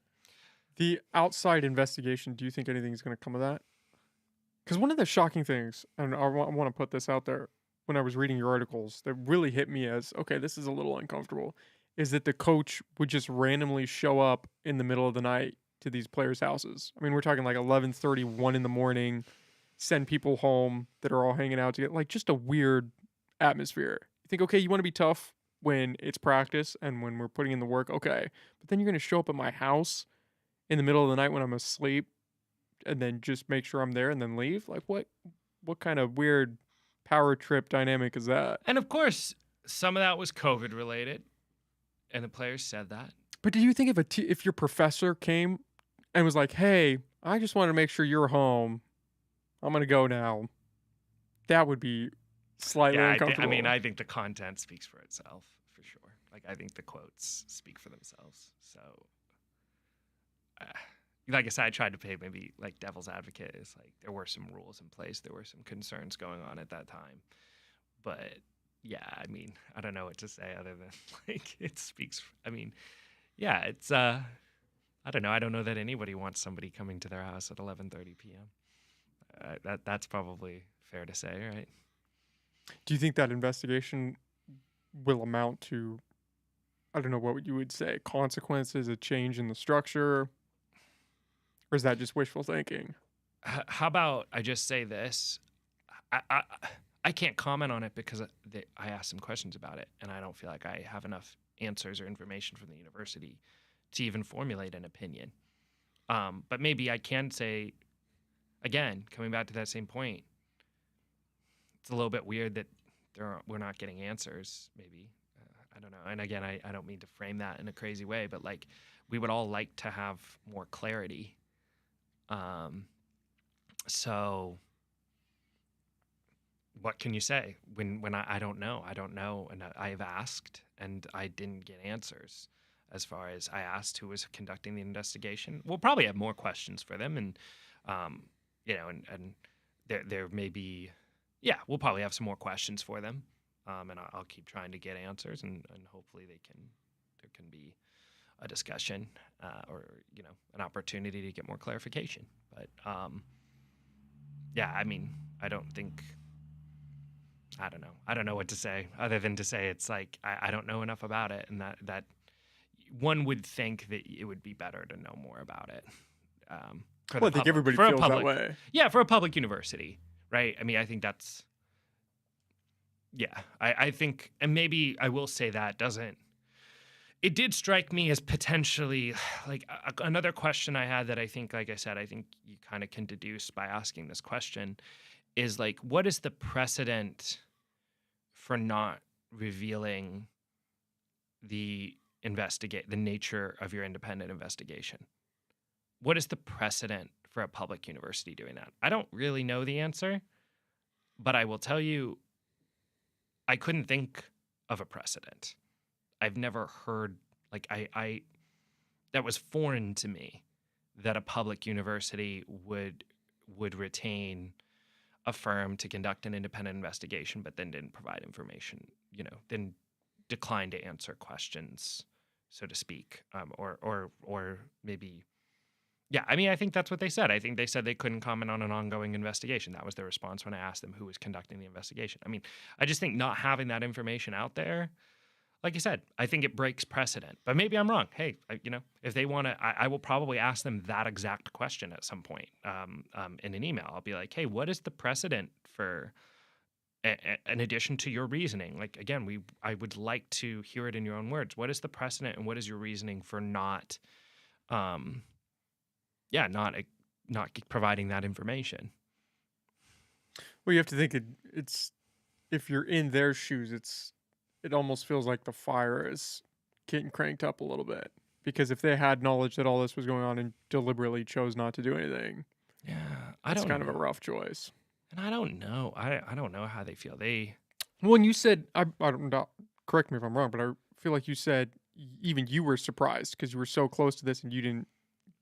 The outside investigation, do you think anything's going to come of that? Because one of the shocking things, and I want to put this out there, when I was reading your articles, that really hit me as, okay, this is a little uncomfortable, is that the coach would just randomly show up in the middle of the night to these players' houses. I mean, we're talking like 11:30, 1 in the morning, send people home that are all hanging out together, like just a weird atmosphere. You think, okay, you want to be tough when it's practice and when we're putting in the work, okay, but then you're going to show up at my house in the middle of the night when I'm asleep and then just make sure I'm there and then leave? Like what kind of weird power trip dynamic is that? And of course, some of that was COVID related, and the players said that. But do you think if your professor came and was like, "Hey, I just want to make sure you're home. I'm going to go now." That would be slightly Yeah, I mean, uncomfortable. I think the content speaks for itself for sure. Like, I think the quotes speak for themselves. So, uh, like I said, I tried to play maybe like devil's advocate. It's like there were some rules in place, there were some concerns going on at that time, but yeah, I mean, I don't know what to say other than like it speaks. I mean, yeah, it's I don't know. I don't know that anybody wants somebody coming to their house at 11:30 p.m. That's probably fair to say, right? Do you think that investigation will amount to, I don't know what you would say, consequences, a change in the structure, or is that just wishful thinking? How about I just say this? I, I I can't comment on it because I asked some questions about it, and I don't feel like I have enough answers or information from the university to even formulate an opinion. But maybe I can say again, coming back to that same point, it's a little bit weird that we're not getting answers. Maybe I don't know. And again, I don't mean to frame that in a crazy way, but like we would all like to have more clarity. Um, so what can you say when I don't know? I don't know, and I've asked and I didn't get answers. As far as I asked who was conducting the investigation, we'll probably have more questions for them, and um, and there may be, yeah, we'll probably have some more questions for them, and I'll keep trying to get answers, and hopefully there can be a discussion or an opportunity to get more clarification. But yeah, I mean, I don't know. I don't know what to say other than to say it's like I don't know enough about it, and that one would think that it would be better to know more about it for Well, the I think public, everybody for a feels that public, way. yeah, for a public university, right? I mean, I think that's yeah. I think, and maybe I will say that doesn't. It did strike me as potentially like another question I had that I think, like I said, I think you kind of can deduce by asking this question is like, what is the precedent for not revealing the the nature of your independent investigation? What is the precedent for a public university doing that? I don't really know the answer, but I will tell you I couldn't think of a precedent. I've never heard, like, I that was foreign to me, that a public university would retain a firm to conduct an independent investigation, but then didn't provide information, then declined to answer questions, so to speak, or maybe. Yeah, I mean, I think that's what they said. I think they said they couldn't comment on an ongoing investigation. That was their response when I asked them who was conducting the investigation. I mean, I just think not having that information out there, like you said, I think it breaks precedent. But maybe I'm wrong. Hey, if they want to, I will probably ask them that exact question at some point in an email. I'll be like, hey, what is the precedent for, in addition to your reasoning? Like, again, I would like to hear it in your own words. What is the precedent, and what is your reasoning for not, um, yeah, not providing that information? Well, you have to think it's if you're in their shoes, it almost feels like the fire is getting cranked up a little bit, because if they had knowledge that all this was going on and deliberately chose not to do anything, Yeah, I that's don't kind of a know. rough choice. And I don't know. I don't know how they feel. When you said, I don't know, correct me if I'm wrong, but I feel like you said even you were surprised because you were so close to this and you didn't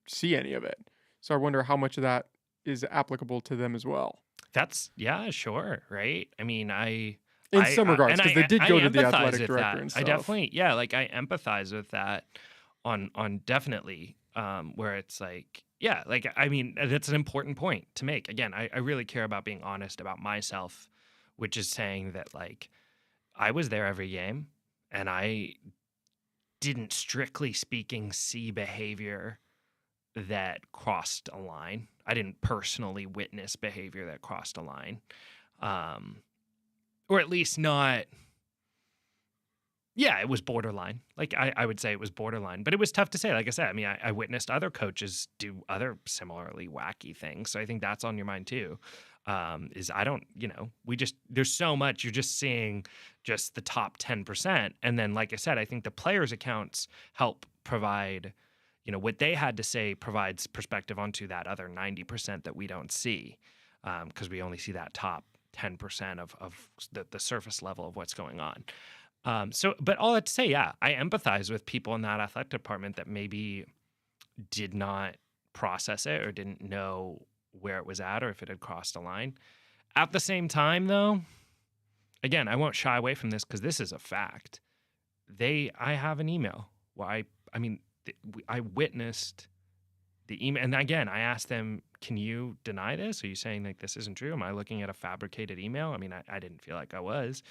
see any of it. So I wonder how much of that is applicable to them as well. That's, yeah, sure, right? I mean, In some regards, and because they did I go to the empathize athletic with director that. and I stuff. definitely, yeah, like I empathize with that on definitely, where it's like, yeah, like, I mean, that's an important point to make. Again, I really care about being honest about myself, which is saying that, like, I was there every game, and I didn't, strictly speaking, see behavior that crossed a line. I didn't personally witness behavior that crossed a line. Um, or at least not. Yeah, it was borderline. Like, I would say it was borderline, but it was tough to say. Like I said, I mean, I witnessed other coaches do other similarly wacky things. So I think that's on your mind too. Is I don't, there's so much, you're just seeing just the top 10%. And then, like I said, I think the players' accounts help provide, what they had to say provides perspective onto that other 90% that we don't see. Because we only see that top 10% of the surface level of what's going on. But all that to say, yeah, I empathize with people in that athletic department that maybe did not process it or didn't know where it was at or if it had crossed a line. At the same time, though, again, I won't shy away from this because this is a fact. I have an email where I witnessed the email, and again, I asked them, "Can you deny this? Are you saying like this isn't true? Am I looking at a fabricated email?" I mean, I didn't feel like I was,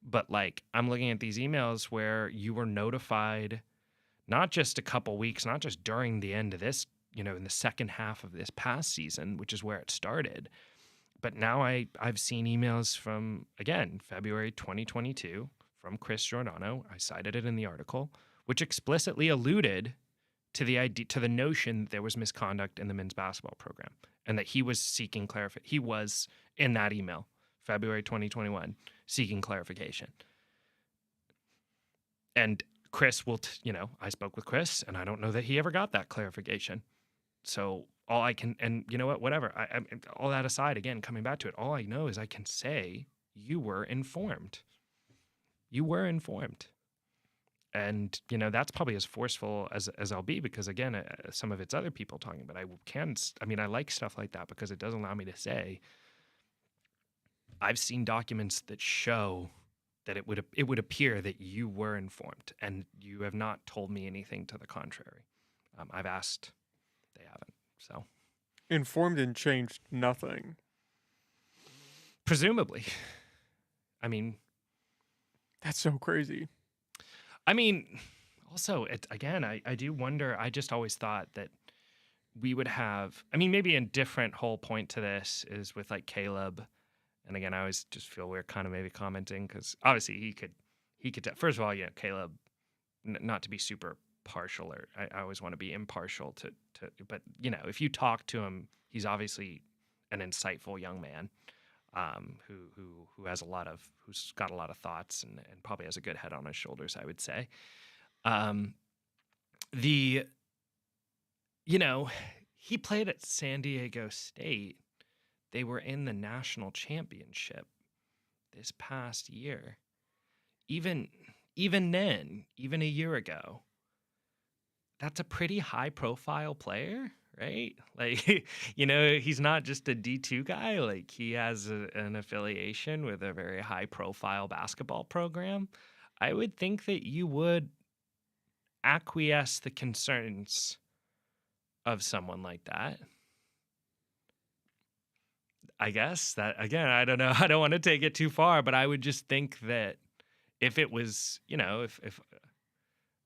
but like I'm looking at these emails where you were notified not just a couple weeks, not just during the end of this, in the second half of this past season, which is where it started, but now I've seen emails from, again, February 2022 from Chris Giordano. I cited it in the article, which explicitly alluded to the idea, to the notion that there was misconduct in the men's basketball program and that he was seeking clarification. He was in that email, February 2021, seeking clarification. And Chris I spoke with Chris, and I don't know that he ever got that clarification. So all I can, and you know what, whatever. All that aside, again, coming back to it, all I know is I can say you were informed. You were informed. And, that's probably as forceful as I'll be because, again, some of it's other people talking, but I like stuff like that because it does allow me to say, I've seen documents that show that it would appear that you were informed and you have not told me anything to the contrary. I've asked, they haven't. So Informed and changed nothing. presumably, I mean, That's so crazy. Also, again, I do wonder. I just always thought that we would have. Maybe a different whole point to this is with like Caleb, and again, I always just feel we're kind of maybe commenting because obviously he could. First of all, Caleb, not to be super partial, or I always want to be impartial to. But if you talk to him, he's obviously an insightful young man. Who has who's got a lot of thoughts and probably has a good head on his shoulders, I would say. He played at San Diego State. They were in the national championship this past year. even even then, even a year ago, that's a pretty high profile player, right? Like, he's not just a D2 guy. Like, he has an affiliation with a very high profile basketball program. I would think that you would acquiesce the concerns of someone like that. I guess that, again, I don't know. I don't want to take it too far, but I would just think that if it was, if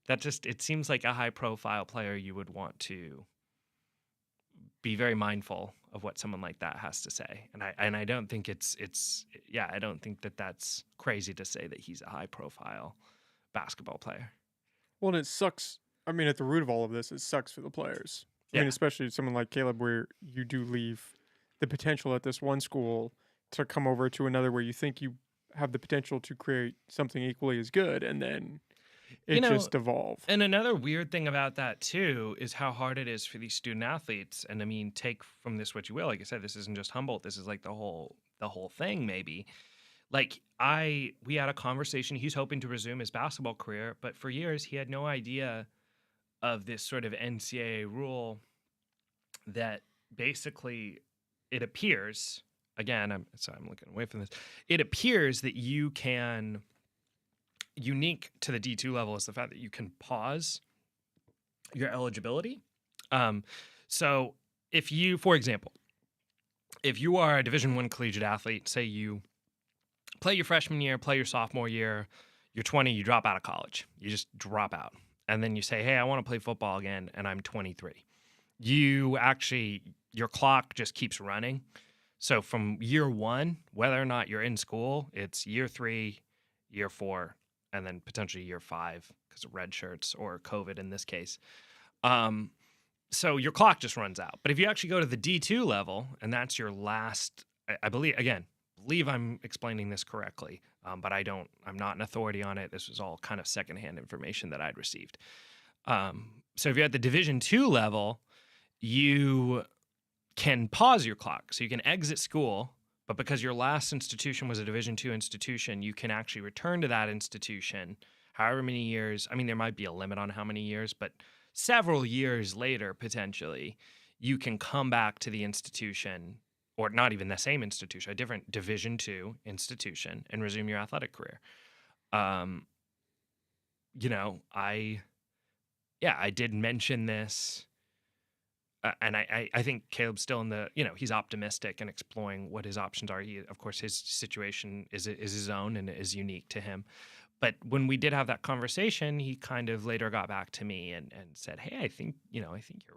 that just, it seems like a high profile player, you would want to be very mindful of what someone like that has to say. And I don't think yeah, I don't think that that's crazy to say that he's a high profile basketball player. Well, and it sucks. I mean, at the root of all of this, it sucks for the players. I mean, Yeah. especially someone like Caleb, where you do leave the potential at this one school to come over to another where you think you have the potential to create something equally as good, and then You it know, just evolve. and another weird thing about that too is how hard it is for these student athletes. And I mean, take from this what you will. Like I said, this isn't just Humboldt. This is like the whole thing, maybe. Like we had a conversation. He's hoping to resume his basketball career, but for years he had no idea of this sort of NCAA rule that basically it appears, again, I'm looking away from this. It appears that you can, unique to the D2 level is the fact that you can pause your eligibility. Um, so if you, for example, if you are a Division I collegiate athlete, say you play your freshman year, play your sophomore year, you're 20, you drop out of college, you just drop out. And then you say, hey, I want to play football again, and I'm 23. Your clock just keeps running. So from year one, whether or not you're in school, it's year 3, year 4, and then potentially year 5 because of red shirts or COVID in this case. So your clock just runs out. But if you actually go to the D2 level, and that's your last, I believe I'm explaining this correctly, but I'm not an authority on it. This was all kind of secondhand information that I'd received. So if you're at the Division II level, you can pause your clock. So you can exit school, but because your last institution was a Division II institution, you can actually return to that institution however many years. I mean, there might be a limit on how many years, but several years later, potentially, you can come back to the institution, or not even the same institution, a different Division II institution, and resume your athletic career. Um, I did mention this. And I think Caleb's still in he's optimistic and exploring what his options are. Of course, his situation is his own and is unique to him. But when we did have that conversation, he kind of later got back to me and said, hey, I think you're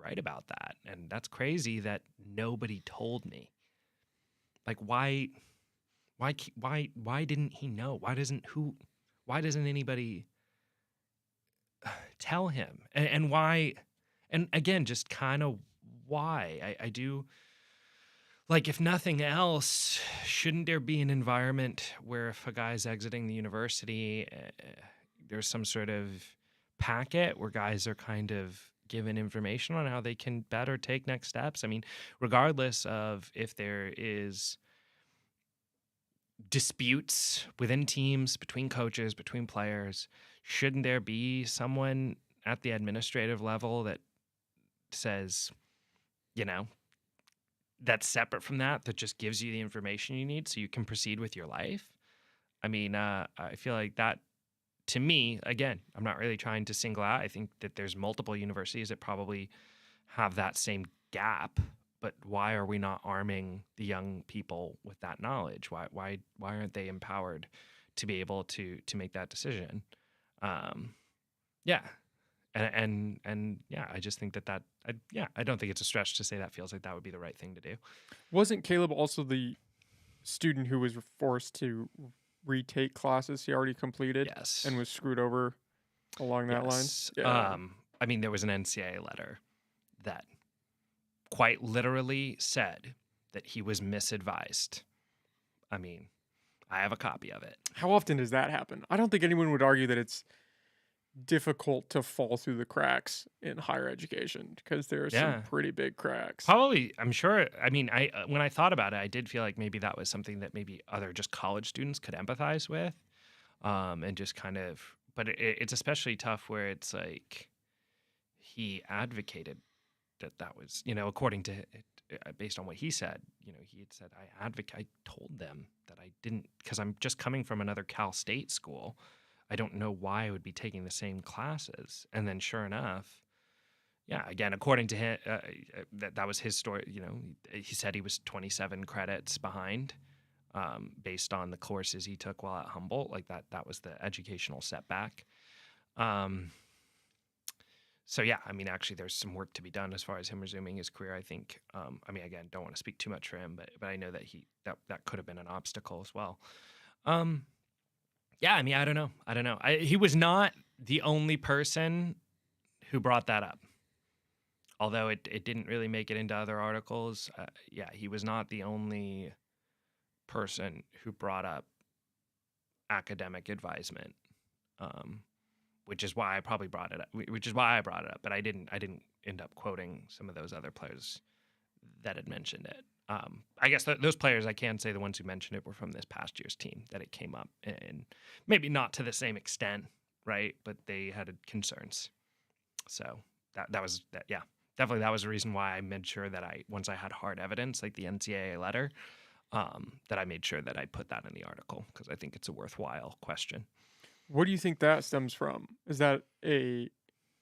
right about that. And that's crazy that nobody told me. Like, why didn't he know? Why doesn't anybody tell him? And why? And again, just kind of why I do, like, if nothing else, shouldn't there be an environment where if a guy's exiting the university, there's some sort of packet where guys are kind of given information on how they can better take next steps? I mean, regardless of if there is disputes within teams, between coaches, between players, shouldn't there be someone at the administrative level that says, that's separate from that just gives you the information you need so you can proceed with your life? I mean, I feel like that, to me, again, I'm not really trying to single out. I think that there's multiple universities that probably have that same gap, but why are we not arming the young people with that knowledge? Why aren't they empowered to be able to make that decision? Yeah. And yeah, I just think I don't think it's a stretch to say that feels like that would be the right thing to do. Wasn't Caleb also the student who was forced to retake classes he already completed Yes. and was screwed over along that line? Yes. Yeah. I mean, there was an NCAA letter that quite literally said that he was misadvised. I mean, I have a copy of it. How often does that happen? I don't think anyone would argue that it's difficult to fall through the cracks in higher education because there are some pretty big cracks. Probably, I'm sure. I mean, when I thought about it, I did feel like maybe that was something that maybe other just college students could empathize with. and just kind of. But it's especially tough where it's like he advocated that was, according to based on what he said, he had said, I told them that I didn't, because I'm just coming from another Cal State school. I don't know why I would be taking the same classes. And then sure enough, yeah, again, according to him, that was his story. He said he was 27 credits behind, based on the courses he took while at Humboldt. Like that was the educational setback. Um, so yeah, I mean, actually, there's some work to be done as far as him resuming his career. I think. I mean, again, don't want to speak too much for him, but I know that that could have been an obstacle as well. Um, yeah, I mean, I don't know. He was not the only person who brought that up, although it didn't really make it into other articles. Yeah, he was not the only person who brought up academic advisement. Um, which is why I probably brought it up. Which is why I brought it up, but I didn't end up quoting some of those other players that had mentioned it. I guess those players, I can say the ones who mentioned it were from this past year's team, that it came up, and maybe not to the same extent, right? But they had concerns. So that was that. Yeah, definitely that was the reason why I made sure that once I had hard evidence, like the NCAA letter, that I made sure that I put that in the article, because I think it's a worthwhile question. What do you think that stems from? Is that a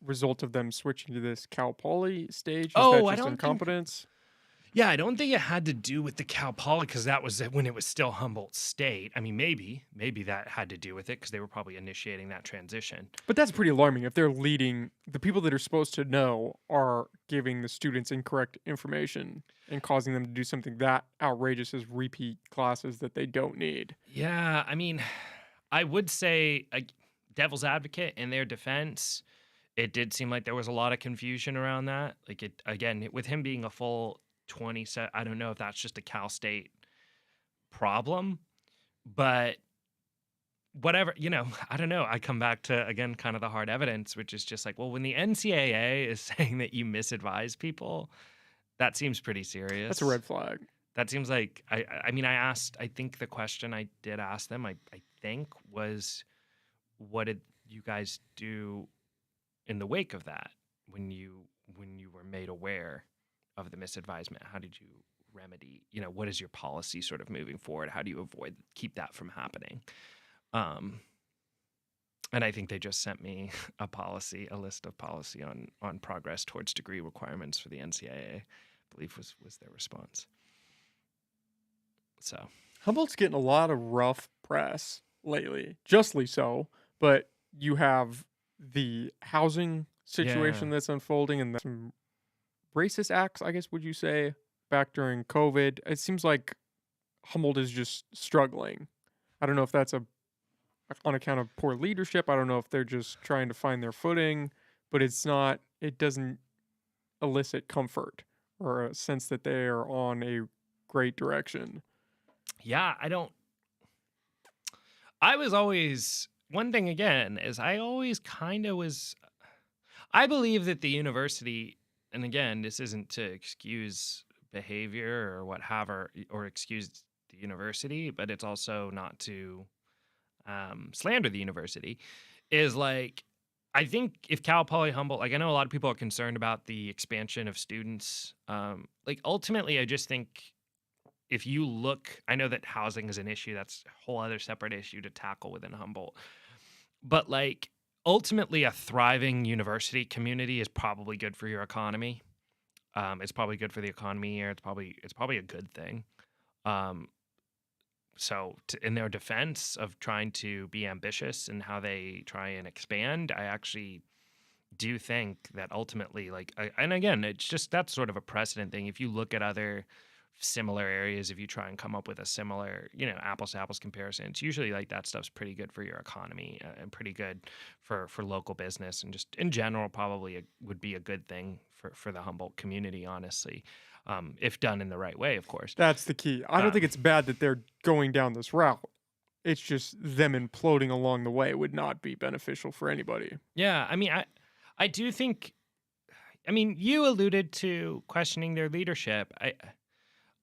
result of them switching to this Cal Poly stage? Is that Oh, I just don't think. incompetence? Yeah, I don't think it had to do with the Cal Poly, because that was when it was still Humboldt State. I mean, maybe that had to do with it, because they were probably initiating that transition. But that's pretty alarming. If they're leading, the people that are supposed to know are giving the students incorrect information and causing them to do something that outrageous as repeat classes that they don't need. Yeah, I mean, I would say, devil's advocate, in their defense, it did seem like there was a lot of confusion around that. Like, it again, with him being a full 20 set, I don't know if that's just a Cal State problem, but whatever, I don't know. I come back to, again, kind of the hard evidence, which is just like, well, when the NCAA is saying that you misadvise people, that seems pretty That's a serious. red flag. That seems like, I mean, I think the question I did ask them, I think, was, what did you guys do in the wake of that, when you were made aware of the misadvisement? How did you remedy, what is your policy sort of moving forward? How do you keep that from happening? And I think they just sent me a list of policy on progress towards degree requirements for the NCAA, I believe was their response. So Humboldt's getting a lot of rough press lately, justly so, but you have the housing situation yeah, that's unfolding and some racist acts, I guess, would you say, back during COVID. It seems like Humboldt is just struggling. I don't know if that's on account of poor leadership. I don't know if they're just trying to find their footing, but it doesn't elicit comfort or a sense that they are on a great direction. yeah, I was always, one thing again is, I always kind of was, I believe that the university, and again, this isn't to excuse behavior or what have, or excuse the university, but it's also not to slander the university, is like, I think if Cal Poly Humboldt, like, I know a lot of people are concerned about the expansion of students. Like, ultimately, I just think, if you look, I know that housing is an issue. That's a whole other separate issue to tackle within Humboldt. But like, ultimately, a thriving university community is probably good for your economy. It's probably good for the economy here. It's probably a good thing. Um, so in their defense of trying to be ambitious and how they try and expand, I actually do think that ultimately, like, and again, it's just, that's sort of a precedent thing. If you look at other similar areas, if you try and come up with a similar, apples to apples comparison, it's usually like that stuff's pretty good for your economy, and pretty good for local business, and just in general, probably would be a good thing for the Humboldt community, honestly, if done in the right way, of course. That's the key. I don't think Um, it's bad that they're going down this route. It's just them imploding along the way would not be beneficial for anybody. yeah, I mean, I do think, I mean, you alluded to questioning their leadership.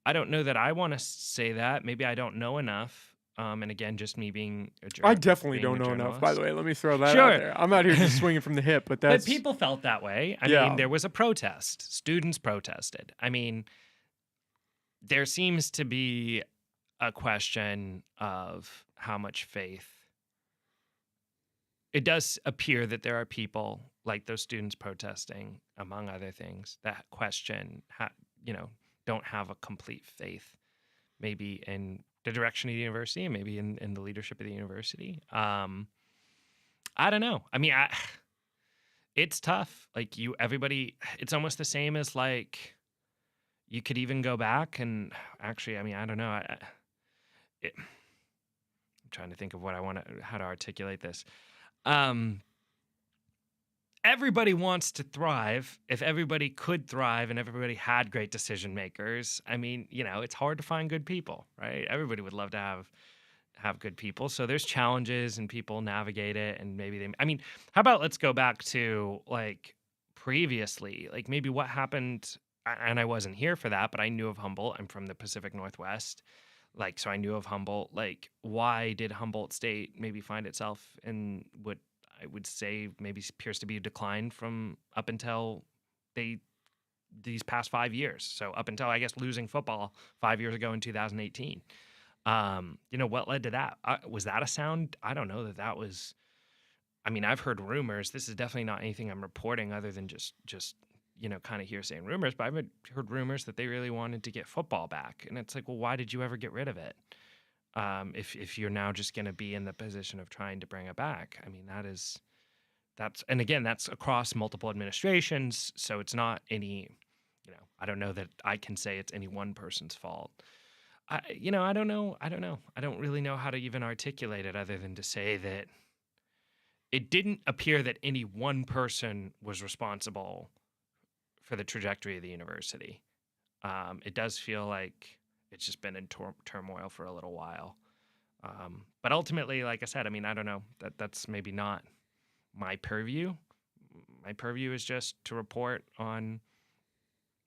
I don't know that I want to say that. Maybe I don't know enough. And again, just me being I definitely being don't a know enough, by the journalist. way. Let me throw that out Sure. there. I'm out here just swinging from the hip, but But that's people felt that way. I mean, yeah. there was a protest. Students protested. I mean, there seems to be a question of how much faith. It does appear that there are people like those students protesting, among other things, that question, you know, don't have a complete faith, maybe in the direction of the university and maybe in the leadership of the university. I don't know. I mean, it's tough. Like everybody, it's almost the same as like you could even go back and actually, I mean, I don't know. I'm trying to think of how to articulate this. Um, Everybody wants to thrive. If everybody could thrive and everybody had great decision makers, I mean, it's hard to find good people, right? Everybody would love to have good people. So there's challenges and people navigate it and I mean, how about let's go back to like previously, like maybe what happened and I wasn't here for that, but I knew of Humboldt. I'm from the Pacific Northwest. Like, so I knew of Humboldt. Like, why did Humboldt State maybe find itself in what I would say maybe appears to be a decline from up until these past 5 years. So up until I guess losing football 5 years ago in 2018. What led to that? Was that a sound? I don't know that was. I mean, I've heard rumors. This is definitely not anything I'm reporting other than just kind of hearsay and rumors. But I've heard rumors that they really wanted to get football back, and it's like, well, why did you ever get rid of it? If you're now just going to be in the position of trying to bring it back, I mean, and again, that's across multiple administrations. So it's not I don't know that I can say it's any one person's fault. I don't know. I don't know. I don't really know how to even articulate it other than to say that it didn't appear that any one person was responsible for the trajectory of the university. It does feel like it's just been in turmoil for a little while. But ultimately, like I said, I mean, I don't know. That's maybe not my purview. My purview is just to report on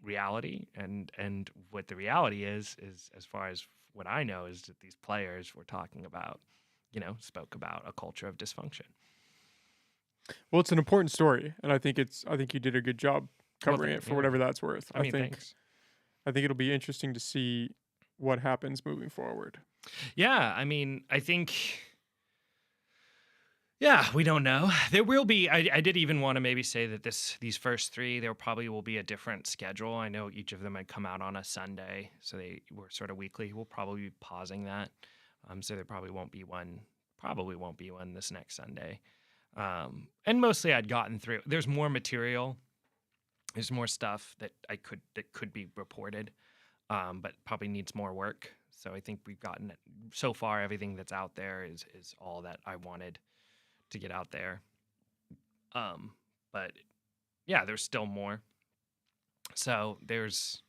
reality, and what the reality is as far as what I know is that these players we're talking about, spoke about a culture of dysfunction. Well, it's an important story, and I think you did a good job Well, covering it for yeah. whatever that's worth. I mean, thanks. I think it'll be interesting to see what happens moving forward. Yeah, I mean, I think. Yeah, we don't know. There will be. I did even want to maybe say that these first three, there probably will be a different schedule. I know each of them had come out on a Sunday, so they were sort of weekly. We'll probably be pausing that, so there probably won't be one. Probably won't be one this next Sunday. And mostly I'd gotten through. There's more material. There's more stuff that could be reported, but probably needs more work. So I think we've gotten it so far. Everything that's out there is all that I wanted to get out there. But yeah, there's still more. So there's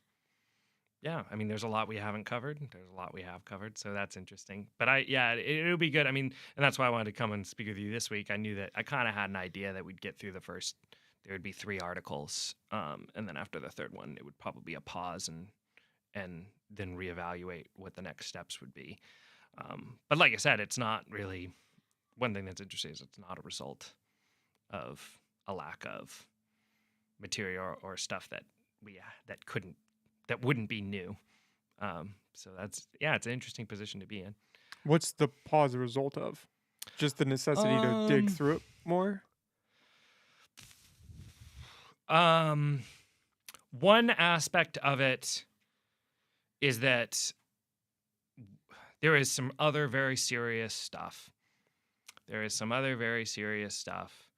a lot we haven't covered. There's a lot we have covered, so that's interesting. But it'll be good. I mean, and that's why I wanted to come and speak with you this week. I knew that I kind of had an idea that we'd get through the first. There would be 3 articles, and then after the third one, it would probably be a pause and then reevaluate what the next steps would be. But like I said, it's not really. One thing that's interesting is it's not a result of a lack of material or stuff that wouldn't be new. So it's an interesting position to be in. What's the pause a result of? Just the necessity to dig through it more? One aspect of it is that there is some other very serious stuff. There is some other very serious stuff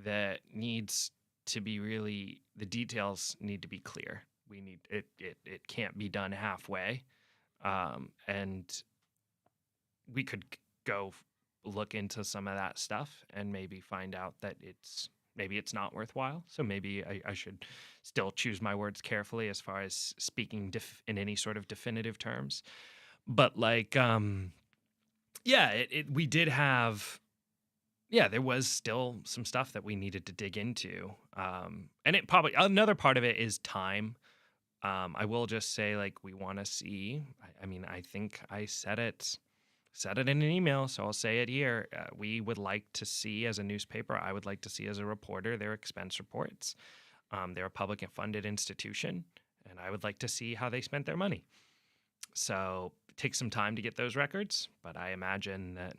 that needs to be the details need to be clear. We need it can't be done halfway. And we could go look into some of that stuff and maybe find out that maybe it's not worthwhile. So maybe I should still choose my words carefully as far as speaking in any sort of definitive terms. But like, we did have. Yeah, there was still some stuff that we needed to dig into. And it probably, another part of it is time. I will just say, like, we want to see, I mean, I think I said it said it in an email, so I'll say it here. We would like to see, as a newspaper, I would like to see as a reporter, their expense reports. They're a public and funded institution, and I would like to see how they spent their money. So it takes some time to get those records, but I imagine that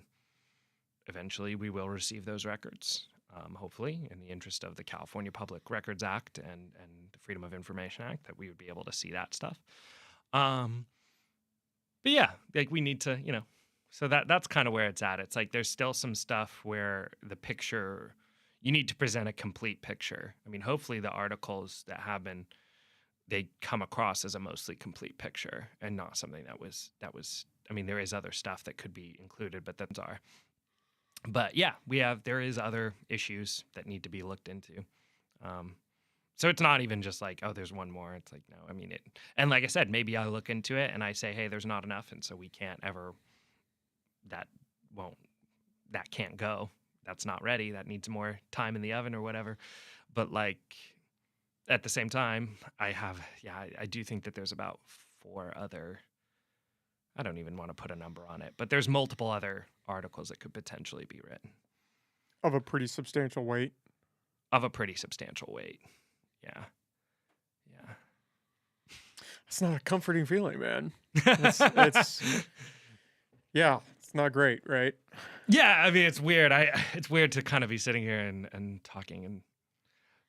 eventually we will receive those records, hopefully, in the interest of the California Public Records Act and the Freedom of Information Act, that we would be able to see that stuff. Um, but yeah, like we need to, so that's kind of where it's at. It's like there's still some stuff where the picture, you need to present a complete picture. I mean, hopefully the articles that have been, they come across as a mostly complete picture and not something that was, I mean, there is other stuff that could be included, but that's our, but yeah, there is other issues that need to be looked into. So it's not even just like, oh, there's one more. It's like, no, I mean it. And like I said, maybe I look into it and I say, hey, there's not enough. And so we can't ever, that can't go. That's not ready. That needs more time in the oven or whatever. But like, at the same time, I do think that there's about 4 other, I don't even want to put a number on it, but there's multiple other articles that could potentially be written. Of a pretty substantial weight. Of a pretty substantial weight. Yeah. Yeah. It's not a comforting feeling, man. It's yeah, it's not great, right? Yeah, I mean, it's weird. It's weird to kind of be sitting here and talking in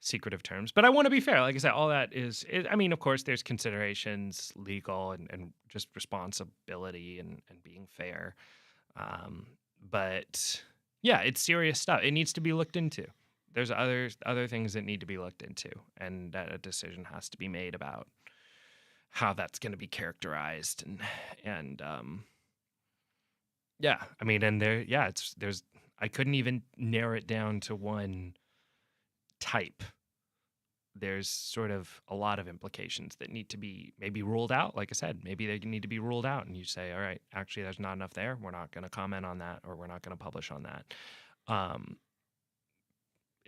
secretive terms, but I want to be fair. Like I said, all that I mean, of course, there's considerations, legal and just responsibility and being fair. But yeah, it's serious stuff. It needs to be looked into. There's other things that need to be looked into, and that a decision has to be made about how that's going to be characterized and yeah, I mean, and there's I couldn't even narrow it down to one type. There's sort of a lot of implications that need to be maybe ruled out. Like I said, maybe they need to be ruled out, and you say, all right, actually, there's not enough there. We're not going to comment on that, or we're not going to publish on that.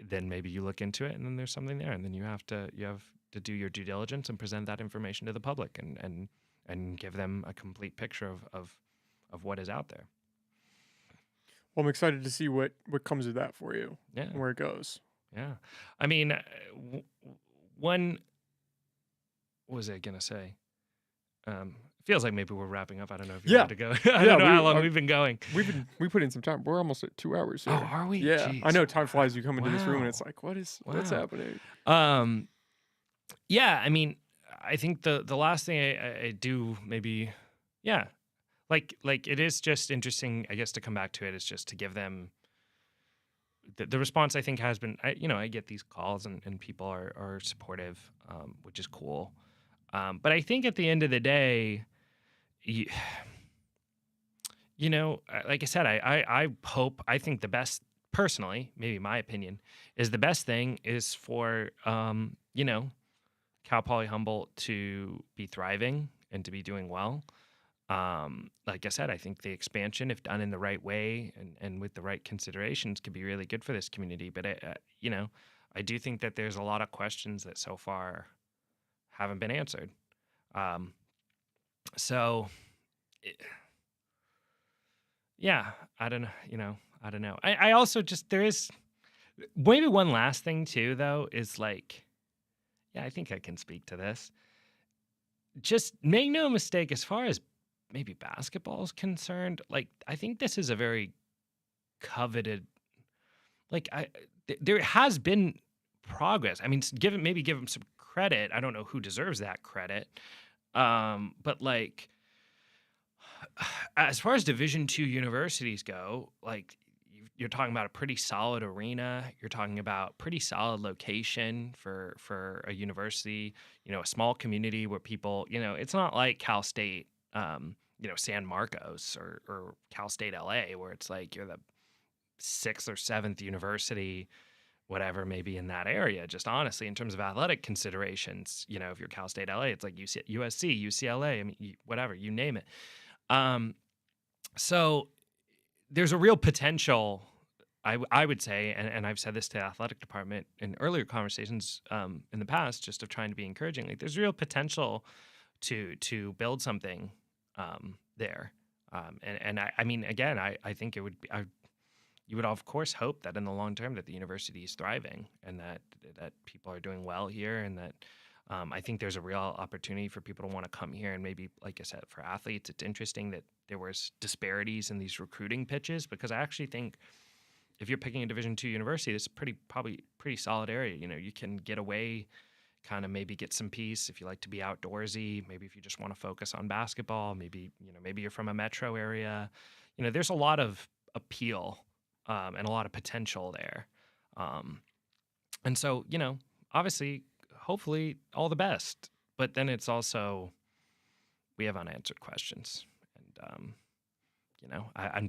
Then maybe you look into it, and then there's something there, and then you have to do your due diligence and present that information to the public, and give them a complete picture of what is out there. Well, I'm excited to see what comes of that for you. Yeah. And where it goes. Yeah. I mean, what was I gonna say? Feels like maybe we're wrapping up. I don't know if you want to go. I don't know how long we've been going. We put in some time. We're almost at 2 hours here. Oh, are we? Yeah. Jeez. I know time flies. You come into this room and it's like, what's happening? Yeah, I mean, I think the last thing I do maybe, yeah, like it is just interesting, I guess, to come back to it is just to give them the response. I think has been, I get these calls and people are supportive, which is cool. But I think at the end of the day, like I said, I think the best, personally, maybe my opinion, is the best thing is for, Cal Poly Humboldt to be thriving and to be doing well. Like I said, I think the expansion, if done in the right way and with the right considerations, could be really good for this community. But I do think that there's a lot of questions that so far haven't been answered. Yeah, I don't know. I don't know. I also just, there is maybe one last thing too, though, is like, yeah, I think I can speak to this. Just make no mistake, as far as maybe basketball is concerned, like, I think this is a very coveted, like, there has been progress. I mean, give them some credit. I don't know who deserves that credit. But like, as far as Division II universities go, like, you're talking about a pretty solid arena. You're talking about pretty solid location for a university, a small community where people, it's not like Cal State, San Marcos or Cal State LA, where it's like you're the 6th or 7th university, whatever, maybe in that area. Just honestly, in terms of athletic considerations, if you're Cal State LA, it's like USC, UCLA, I mean, whatever, you name it. So there's a real potential, I would say, and I've said this to the athletic department in earlier conversations in the past, just of trying to be encouraging. Like, there's real potential to build something there. And I mean, again, I think it would be, you would of course hope that in the long term that the university is thriving and that people are doing well here, and that I think there's a real opportunity for people to want to come here. And maybe, like I said, for athletes, it's interesting that there was disparities in these recruiting pitches, because I actually think if you're picking a Division II university, it's probably pretty solid area. You know, you can get away, kind of maybe get some peace if you like to be outdoorsy. Maybe if you just want to focus on basketball. Maybe maybe you're from a metro area. You know, there's a lot of appeal and a lot of potential there. Um, and so, obviously, hopefully, all the best. But then it's also, we have unanswered questions, and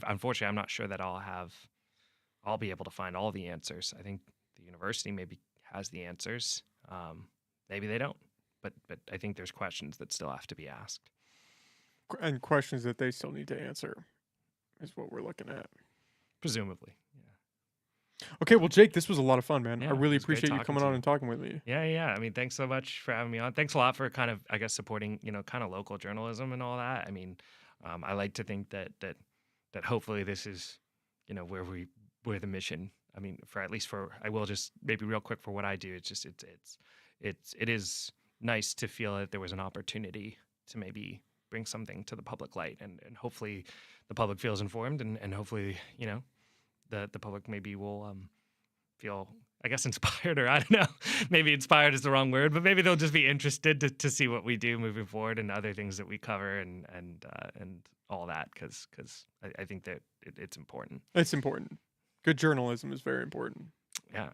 unfortunately, I'm not sure that I'll be able to find all the answers. I think the university maybe has the answers. Maybe they don't, but I think there's questions that still have to be asked. And questions that they still need to answer is what we're looking at. Presumably, yeah. Okay, well, Jake, this was a lot of fun, man. Yeah, I really it was great appreciate you talking coming to on you. and talking with me. Yeah. I mean, thanks so much for having me on. Thanks a lot for kind of, I guess, supporting, kind of local journalism and all that. I mean, I like to think that hopefully this is, where the mission. I mean, I will just maybe real quick for what I do. It's just it is nice to feel that there was an opportunity to maybe bring something to the public light, and hopefully the public feels informed, and hopefully the public maybe will feel, I guess, inspired, or I don't know, maybe inspired is the wrong word, but maybe they'll just be interested to see what we do moving forward and other things that we cover, and all that, because I think that it's important. It's important. Good journalism is very important. Yeah,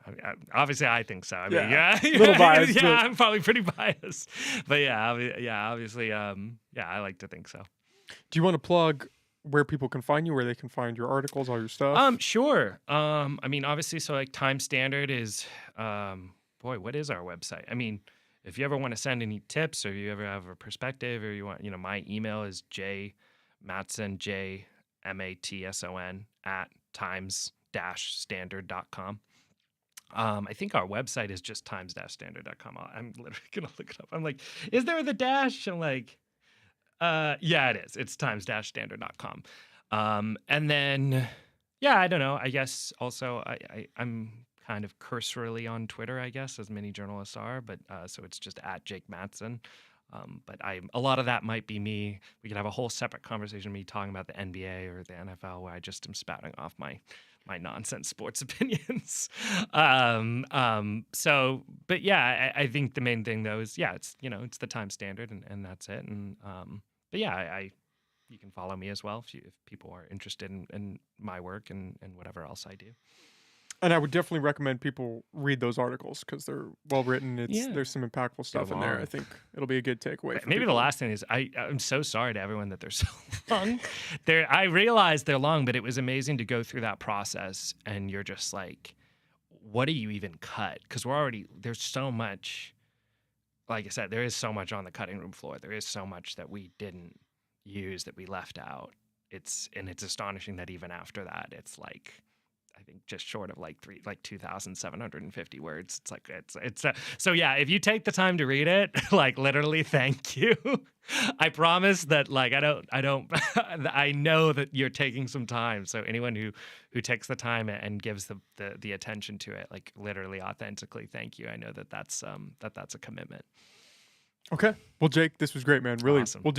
obviously I think so. I mean, Yeah, yeah, little biased, yeah, but- I'm probably pretty biased, but yeah, obviously, yeah, I like to think so. Do you want to plug where people can find you, where they can find your articles, all your stuff? Sure. I mean, obviously, so like Time Standard is, boy, what is our website? I mean, if you ever want to send any tips, or you ever have a perspective, or you want, my email is Matson, JMATSON @times-standard.com. I think our website is just times-standard.com. I'm literally gonna look it up. I'm like, is there the dash? I'm like, yeah, it is. It's times-standard.com. And then, yeah, I don't know. I guess also I'm kind of cursorily on Twitter, I guess, as many journalists are, but so it's just @Jake Matson. But a lot of that might be me. We could have a whole separate conversation, me talking about the NBA or the NFL, where I just am spouting off my nonsense sports opinions. So, but yeah, I think the main thing though is, yeah, it's, it's the Time Standard, and that's it. And, but yeah, you can follow me as well if people are interested in my work and whatever else I do. And I would definitely recommend people read those articles because they're well written. There's some impactful stuff in there. I think it'll be a good takeaway. For maybe people. The last thing is I'm so sorry to everyone that they're so long. I realize they're long, but it was amazing to go through that process, and you're just like, what do you even cut? Because there's so much. Like I said, there is so much on the cutting room floor. There is so much that we didn't use, that we left out. It's astonishing that even after that, it's like, I think just short of like 2,750 words. It's like, so yeah, if you take the time to read it, like literally, thank you. I promise that, like, I don't, I know that you're taking some time. So anyone who takes the time and gives the attention to it, like literally authentically, thank you. I know that's a commitment. Okay. Well, Jake, this was great, man. Really, Awesome. we'll do